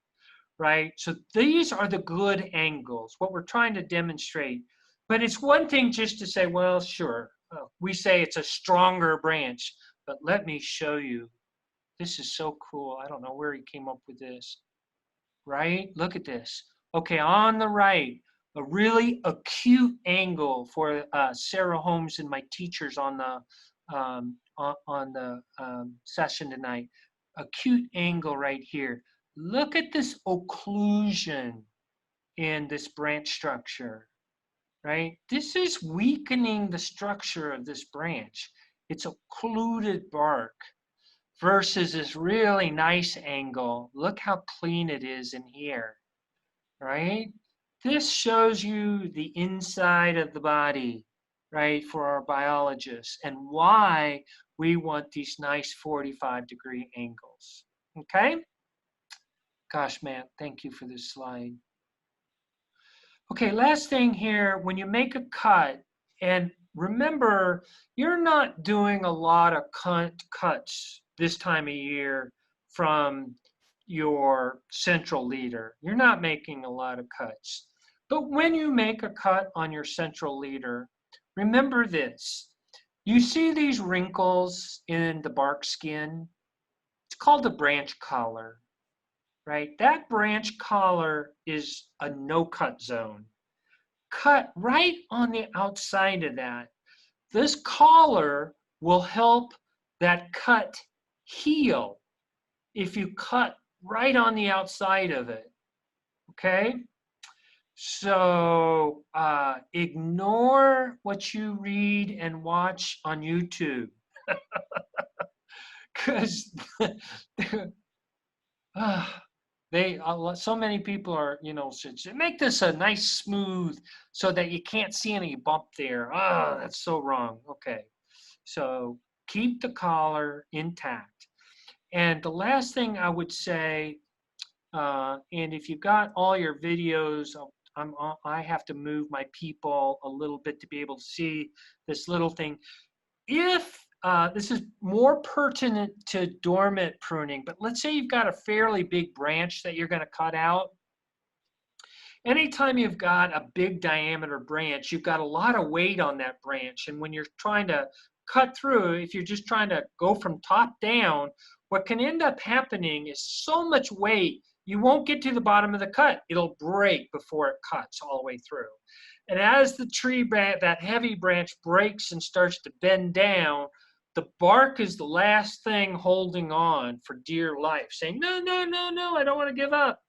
right? So these are the good angles, what we're trying to demonstrate. But it's one thing just to say, well, sure, we say it's a stronger branch, but let me show you. This is so cool. I don't know where he came up with this, right? Look at this. Okay, on the right, a really acute angle for Sarah Holmes and my teachers on the session tonight. Acute angle right here. Look at this occlusion in this branch structure, right? This is weakening the structure of this branch. It's occluded bark versus this really nice angle. Look how clean it is in here, right? This shows you the inside of the body, right, for our biologists and why we want these nice 45-degree angles, okay? Gosh, man, thank you for this slide. Okay, last thing here, when you make a cut, and remember, you're not doing a lot of cuts this time of year from your central leader. You're not making a lot of cuts. But when you make a cut on your central leader, remember this. You see these wrinkles in the bark skin? It's called the branch collar, right? That branch collar is a no-cut zone. Cut right on the outside of that. This collar will help that cut heal if you cut right on the outside of it, okay? So ignore what you read and watch on YouTube, because So many people are, should make this a nice smooth so that you can't see any bump there. Oh, that's so wrong. Okay. So keep the collar intact. And the last thing I would say, and if you've got all your videos, I have to move my people a little bit to be able to see this little thing. If this is more pertinent to dormant pruning, but let's say you've got a fairly big branch that you're going to cut out. Anytime you've got a big diameter branch, you've got a lot of weight on that branch. And when you're trying to cut through, if you're just trying to go from top down, what can end up happening is so much weight, you won't get to the bottom of the cut. It'll break before it cuts all the way through. And as the tree, that heavy branch breaks and starts to bend down, the bark is the last thing holding on for dear life, saying, no, no, no, no, I don't want to give up.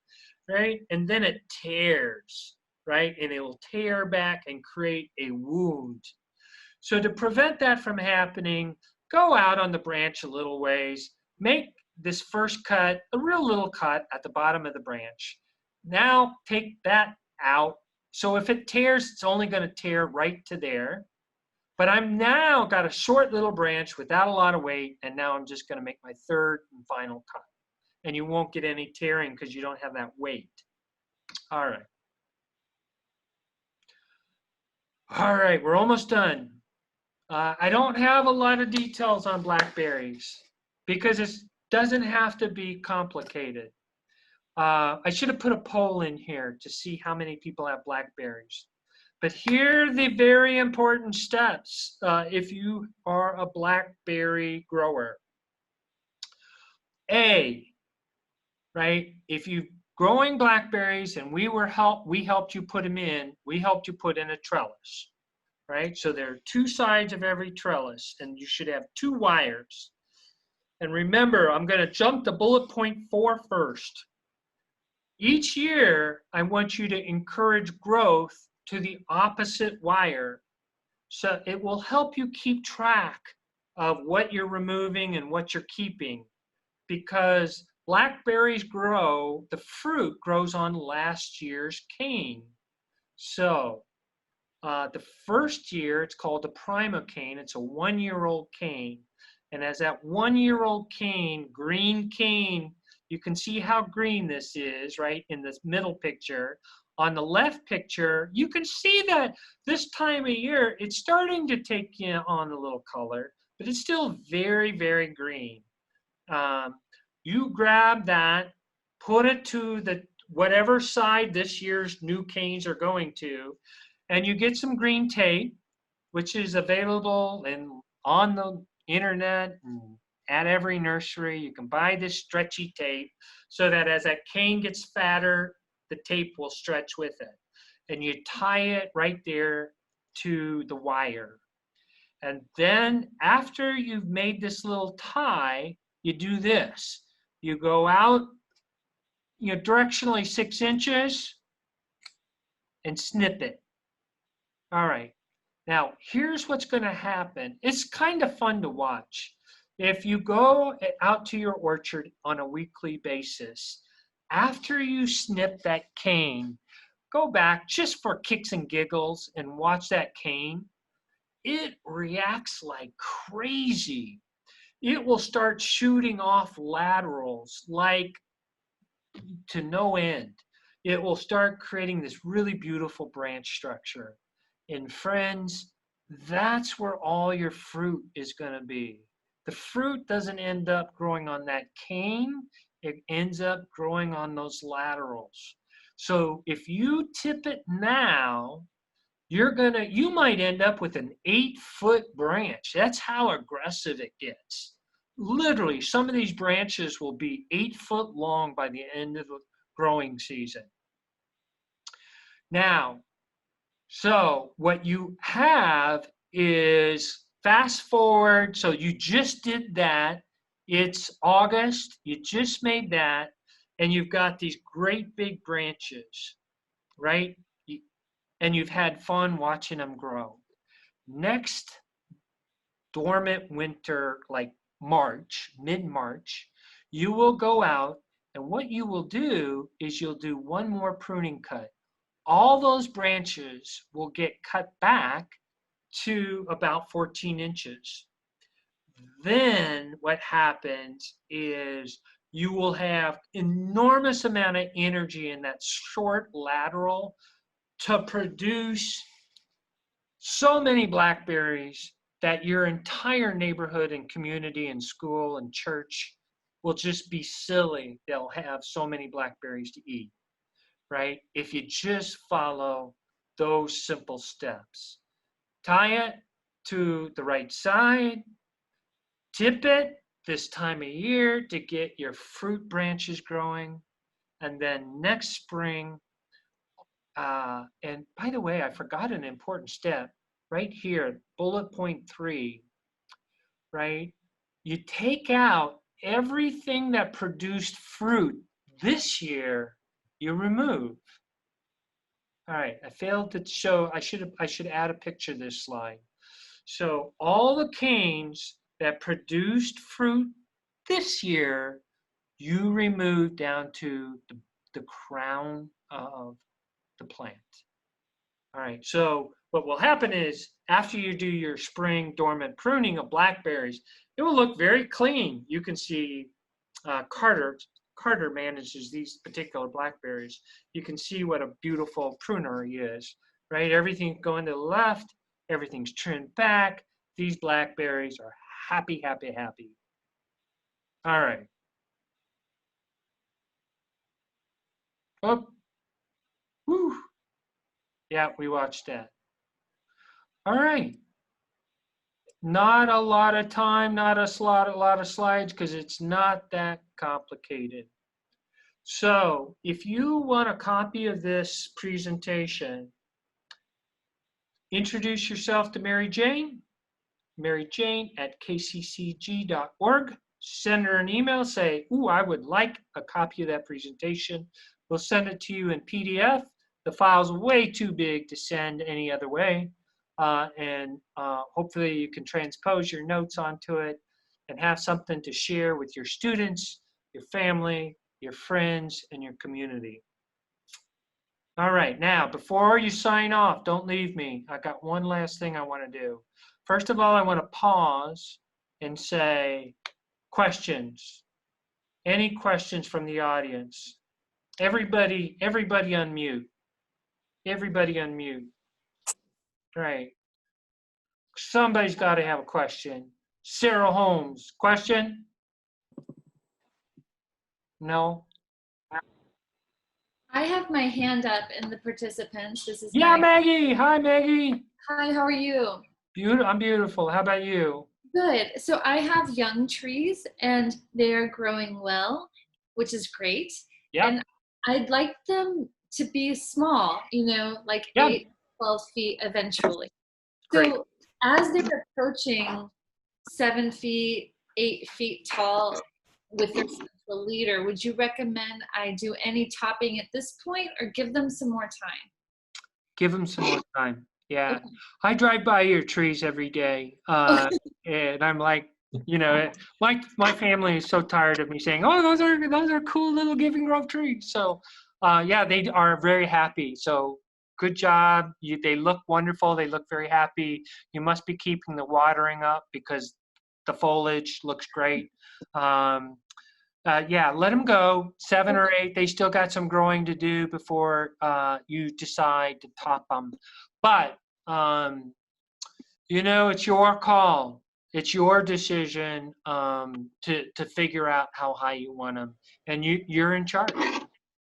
Right? And then it tears, right? And it will tear back and create a wound. So to prevent that from happening, go out on the branch a little ways, make this first cut, a real little cut at the bottom of the branch. Now take that out. So if it tears, it's only going to tear right to there. But I'm now got a short little branch without a lot of weight, and now I'm just going to make my third and final cut. And you won't get any tearing because you don't have that weight. All right. All right, we're almost done. I don't have a lot of details on blackberries because it doesn't have to be complicated. I should have put a poll in here to see how many people have blackberries. But here are the very important steps if you are a blackberry grower. A, right? If you're growing blackberries and we helped you put them in, we helped you put in a trellis, right? So there are two sides of every trellis, and you should have 2 wires. And remember, I'm going to jump to bullet point 4 first. Each year, I want you to encourage growth to the opposite wire. So it will help you keep track of what you're removing and what you're keeping, because blackberries grow, the fruit grows on last year's cane. So the first year, it's called the primo cane. It's a 1-year-old cane. And as that 1-year-old cane, green cane, you can see how green this is, right, in this middle picture. On the left picture, you can see that this time of year, it's starting to take on a little color, but it's still very, very green. You grab that, put it to the whatever side this year's new canes are going to, and you get some green tape, which is available on the internet and at every nursery. You can buy this stretchy tape so that as that cane gets fatter, the tape will stretch with it. And you tie it right there to the wire. And then after you've made this little tie, you do this. You go out, directionally 6 inches and snip it. All right. Now, here's what's going to happen. It's kind of fun to watch. If you go out to your orchard on a weekly basis, after you snip that cane, go back just for kicks and giggles and watch that cane. It reacts like crazy. It will start shooting off laterals like to no end. It will start creating this really beautiful branch structure. And friends, that's where all your fruit is going to be. The fruit doesn't end up growing on that cane. It ends up growing on those laterals. So if you tip it now, you might end up with an 8-foot branch. That's how aggressive it gets. Literally, some of these branches will be 8 foot long by the end of the growing season. Now, so what you have is fast forward. So you just did that. It's August. You just made that. And you've got these great big branches, right? And you've had fun watching them grow. Next dormant winter, like March, mid-March, you will go out And what you will do is you'll do one more pruning cut. All those branches will get cut back to about 14 inches. Then what happens is you will have enormous amount of energy in that short lateral to produce so many blackberries that your entire neighborhood and community and school and church will just be silly. They'll have so many blackberries to eat, right? If you just follow those simple steps. Tie it to the right side, tip it this time of year to get your fruit branches growing, and then next spring, and by the way, I forgot an important step right here, bullet point 3, right? You take out everything that produced fruit this year, you remove. All right, I failed to show, I should add a picture to this slide. So all the canes that produced fruit this year, you remove down to the crown of the plant. All right, so what will happen is after you do your spring dormant pruning of blackberries, it will look very clean. You can see Carter manages these particular blackberries. You can see what a beautiful pruner he is, right? Everything going to the left, everything's trimmed back. These blackberries are happy, happy, happy. All right. Oh, whew. Yeah, we watched that. All right. Not a lot of time, not a lot of slides because it's not that complicated. So if you want a copy of this presentation, introduce yourself to Mary Jane at kccg.org. Send her an email, say, ooh, I would like a copy of that presentation. We'll send it to you in PDF. The file's way too big to send any other way. Hopefully you can transpose your notes onto it and have something to share with your students, your family, your friends, and your community. All right, now, before you sign off, don't leave me. I got one last thing I want to do. First of all, I want to pause and say questions. Any questions from the audience? Everybody unmute. Everybody unmute. All right. Somebody's got to have a question. Sarah Holmes, question? No? I have my hand up in the participants. This is Yeah, Maggie. Hi, Maggie. Hi, how are you? I'm beautiful. How about you? Good. So I have young trees and they're growing well, which is great. Yeah. And I'd like them to be small, like 8, 12 feet eventually. Great. So as they're approaching 7 feet, 8 feet tall with their central leader, would you recommend I do any topping at this point or give them some more time? Give them some more time. Yeah. Okay. I drive by your trees every day. And I'm like, my family is so tired of me saying, oh, those are cool little Giving Grove trees. So yeah, they are very happy. So good job. They look wonderful. They look very happy. You must be keeping the watering up because the foliage looks great. Yeah, let them go. 7 or 8. They still got some growing to do before you decide to top them. But it's your call. It's your decision to figure out how high you want them, and you're in charge.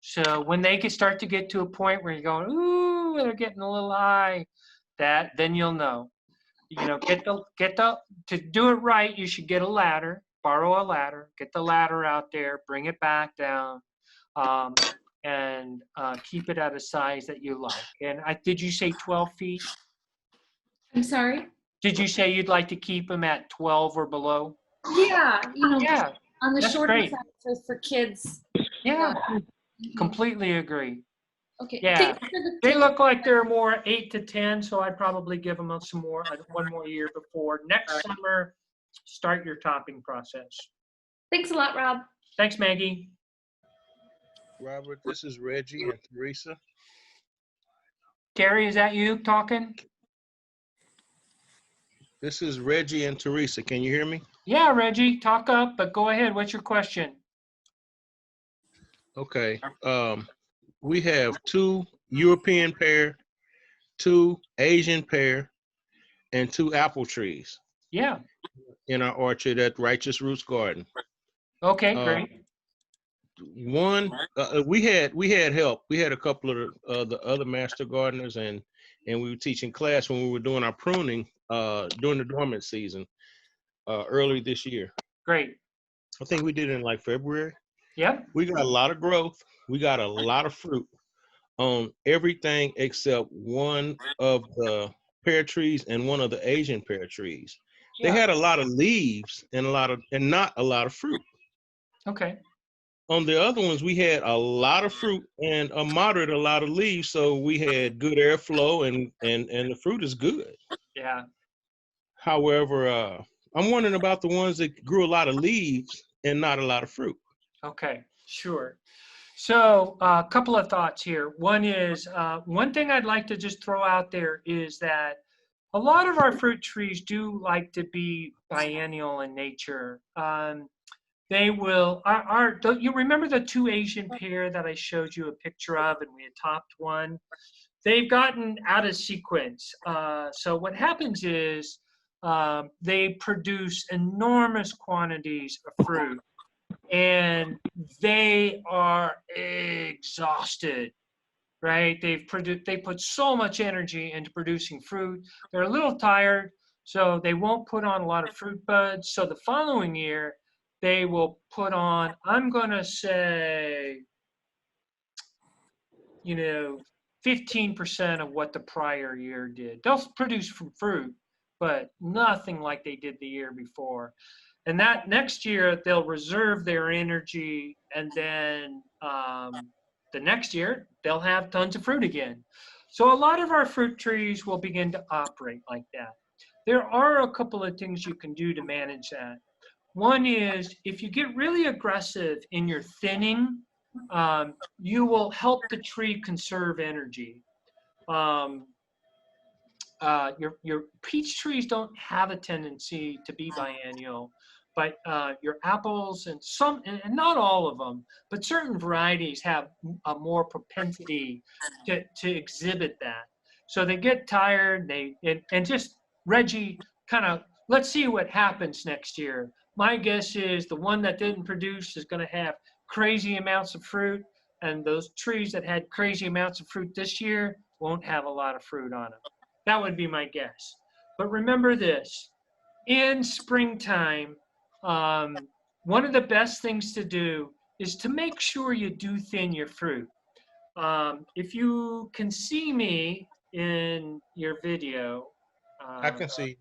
So when they start to get to a point where you're going, ooh, they're getting a little high, then you'll know. To do it right, you should get a ladder. Borrow a ladder, get the ladder out there, bring it back down, and keep it at a size that you like. And did you say 12 feet? I'm sorry? Did you say you'd like to keep them at 12 or below? Yeah, Yeah, on the that's shorter great. side for kids. Yeah, completely agree. Okay. Yeah, they look like they're more 8 to 10, so I'd probably give them one more year before next summer. Start your topping process. Thanks a lot, Rob. Thanks, Maggie. Robert, this is Reggie and Teresa. Gary, is that you talking? This is Reggie and Teresa. Can you hear me? Yeah, Reggie, talk up, but go ahead. What's your question? Okay. We have 2 European pear, 2 Asian pear, and 2 apple trees Yeah. in our orchard at Righteous Roots Garden. Okay, Uh, great. One, we had help. We had a couple of the other master gardeners, and we were teaching class when we were doing our pruning during the dormant season early this year. Great. I think we did it in like February. Yep. We got a lot of growth. We got a lot of fruit on everything except one of the pear trees and one of the Asian pear trees. They Yeah. had a lot of leaves and not a lot of fruit. Okay. On the other ones, we had a lot of fruit and a moderate a lot of leaves, so we had good airflow and the fruit is good. Yeah. However, I'm wondering about the ones that grew a lot of leaves and not a lot of fruit. Okay. Sure. So a couple of thoughts here. One is, one thing I'd like to just throw out there is that a lot of our fruit trees do like to be biennial in nature. They will, don't you remember the 2 Asian pear that I showed you a picture of and we had topped one? They've gotten out of sequence. So what happens is they produce enormous quantities of fruit and they are exhausted, right? They put so much energy into producing fruit. They're a little tired, so they won't put on a lot of fruit buds. So the following year, they will put on, I'm gonna say, 15% of what the prior year did. They'll produce from fruit, but nothing like they did the year before. And that next year, they'll reserve their energy, and then the next year, they'll have tons of fruit again. So a lot of our fruit trees will begin to operate like that. There are a couple of things you can do to manage that. One is if you get really aggressive in your thinning, you will help the tree conserve energy. Um, your peach trees don't have a tendency to be biennial, but your apples and and not all of them, but certain varieties have a more propensity to exhibit that. So they get tired, and just Reggie, kind of, let's see what happens next year. My guess is the one that didn't produce is going to have crazy amounts of fruit, and those trees that had crazy amounts of fruit this year won't have a lot of fruit on them. That would be my guess. But remember this, in springtime, one of the best things to do is to make sure you do thin your fruit. If you can see me in your video, I can see.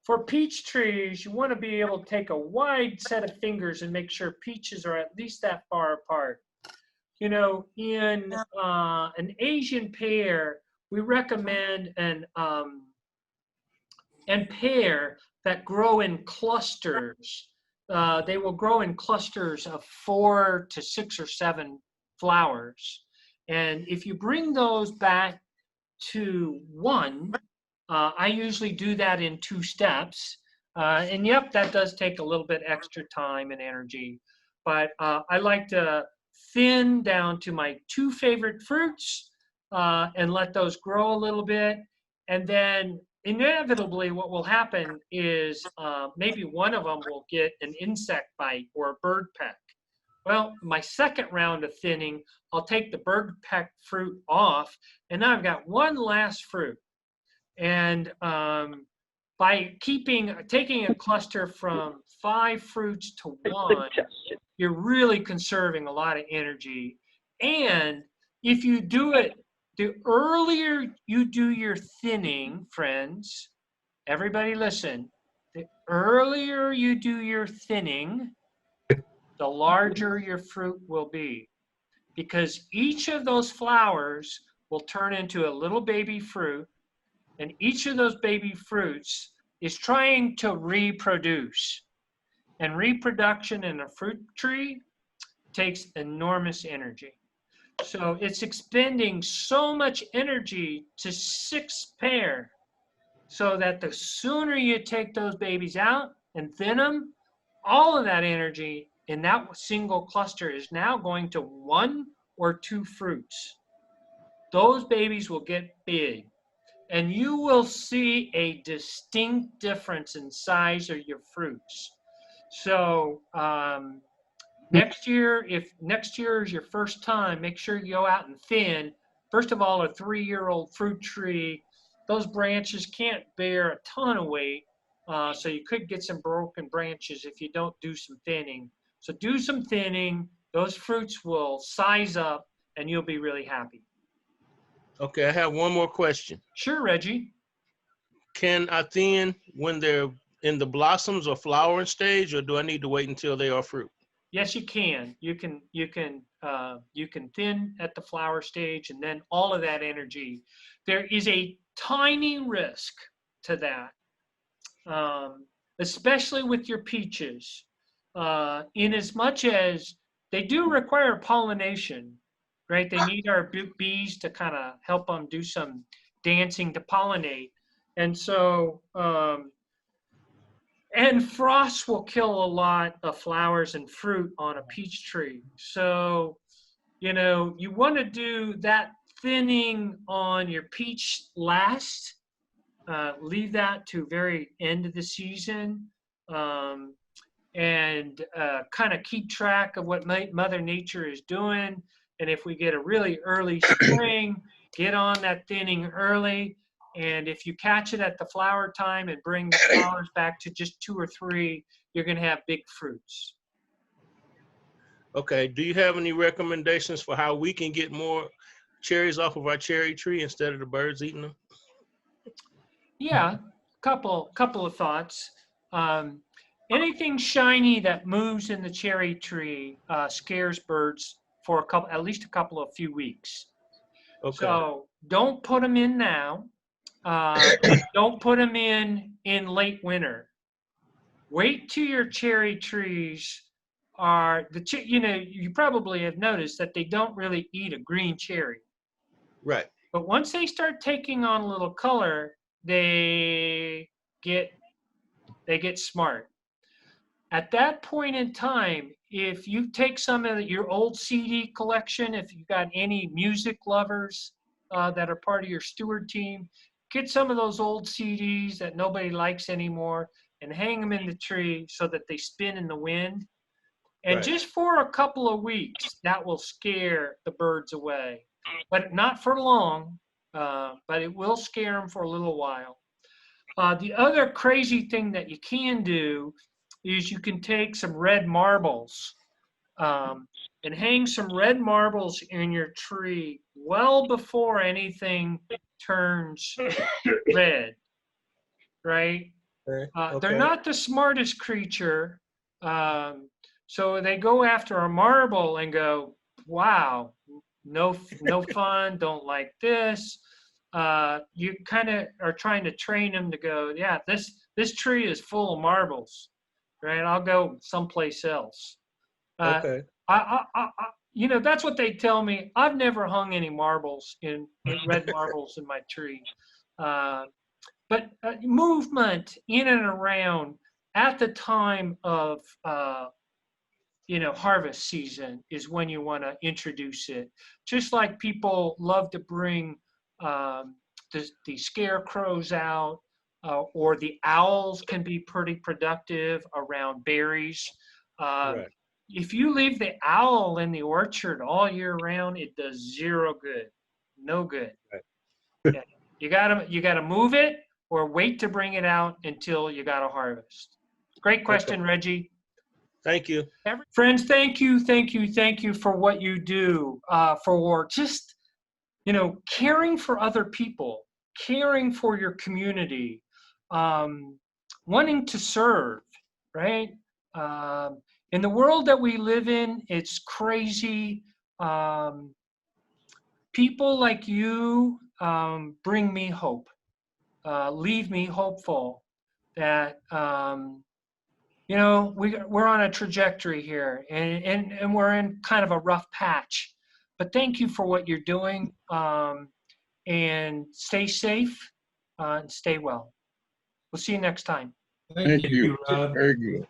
for peach trees, you want to be able to take a wide set of fingers and make sure peaches are at least that far apart. In an Asian pear, we recommend an pear that grow in clusters. They will grow in clusters of 4 to 6 or 7 flowers. And if you bring those back to 1, I usually do that in 2 steps. And yep, that does take a little bit extra time and energy. But I like to thin down to my 2 favorite fruits and let those grow a little bit. And then inevitably what will happen is maybe one of them will get an insect bite or a bird peck. Well, my second round of thinning, I'll take the bird peck fruit off, and now I've got one last fruit. And by taking a cluster from 5 fruits to 1, you're really conserving a lot of energy. And if you do it, the earlier you do your thinning, friends, everybody listen, the earlier you do your thinning, the larger your fruit will be. Because each of those flowers will turn into a little baby fruit, and each of those baby fruits is trying to reproduce. And reproduction in a fruit tree takes enormous energy. So it's expending so much energy to 6 pair, so that the sooner you take those babies out and thin them, all of that energy in that single cluster is now going to 1 or 2 fruits. Those babies will get big, and you will see a distinct difference in size of your fruits. So next year, if next year is your first time, make sure you go out and thin. First of all, a 3-year-old fruit tree, those branches can't bear a ton of weight, so you could get some broken branches if you don't do some thinning. So do some thinning, those fruits will size up, and you'll be really happy. Okay, I have one more question. Sure, Reggie. Can I thin when they're in the blossoms or flowering stage, or do I need to wait until they are fruit? Yes, you can. You can thin at the flower stage, and then all of that energy. There is a tiny risk to that, especially with your peaches, in as much as they do require pollination, right? They need our bees to kind of help them do some dancing to pollinate, and so. And frost will kill a lot of flowers and fruit on a peach tree. So, you want to do that thinning on your peach last. Leave that to very end of the season, and kind of keep track of what Mother Nature is doing. And if we get a really early spring, get on that thinning early. And if you catch it at the flower time and bring the flowers back to just 2 or 3, you're going to have big fruits. Okay, do you have any recommendations for how we can get more cherries off of our cherry tree instead of the birds eating them? Yeah, couple of thoughts. Anything shiny that moves in the cherry tree scares birds for at least a few weeks. Okay. So don't put them in now. Don't put them in late winter. Wait till your cherry trees are you probably have noticed that they don't really eat a green cherry. Right. But once they start taking on a little color, they get smart. At that point in time, if you take some of your old CD collection, if you've got any music lovers that are part of your steward team, get some of those old CDs that nobody likes anymore and hang them in the tree so that they spin in the wind. And Right. just for a couple of weeks, that will scare the birds away. But not for long, but it will scare them for a little while. The other crazy thing that you can do is you can take some red marbles and hang some red marbles in your tree well before anything turns red, right? Okay. They're not the smartest creature, so they go after a marble and go, wow, no fun, don't like this. You kind of are trying to train them to go, yeah, this tree is full of marbles, right? I'll go someplace else. Okay. That's what they tell me. I've never hung any marbles red marbles in my tree. But movement in and around at the time of harvest season is when you want to introduce it. Just like people love to bring the scarecrows out, or the owls can be pretty productive around berries. Right. If you leave the owl in the orchard all year round, it does zero good, no good. Right. Yeah. You gotta move it or wait to bring it out until you got to harvest. Great question, Okay. Reggie. Thank you. Friends, thank you for what you do, for just, caring for other people, caring for your community, wanting to serve, right? In the world that we live in, it's crazy. People like you bring me hope, leave me hopeful that you know, we're on a trajectory here, and we're in kind of a rough patch. But thank you for what you're doing, and stay safe, and stay well. We'll see you next time. Thank you. Rob. Very good.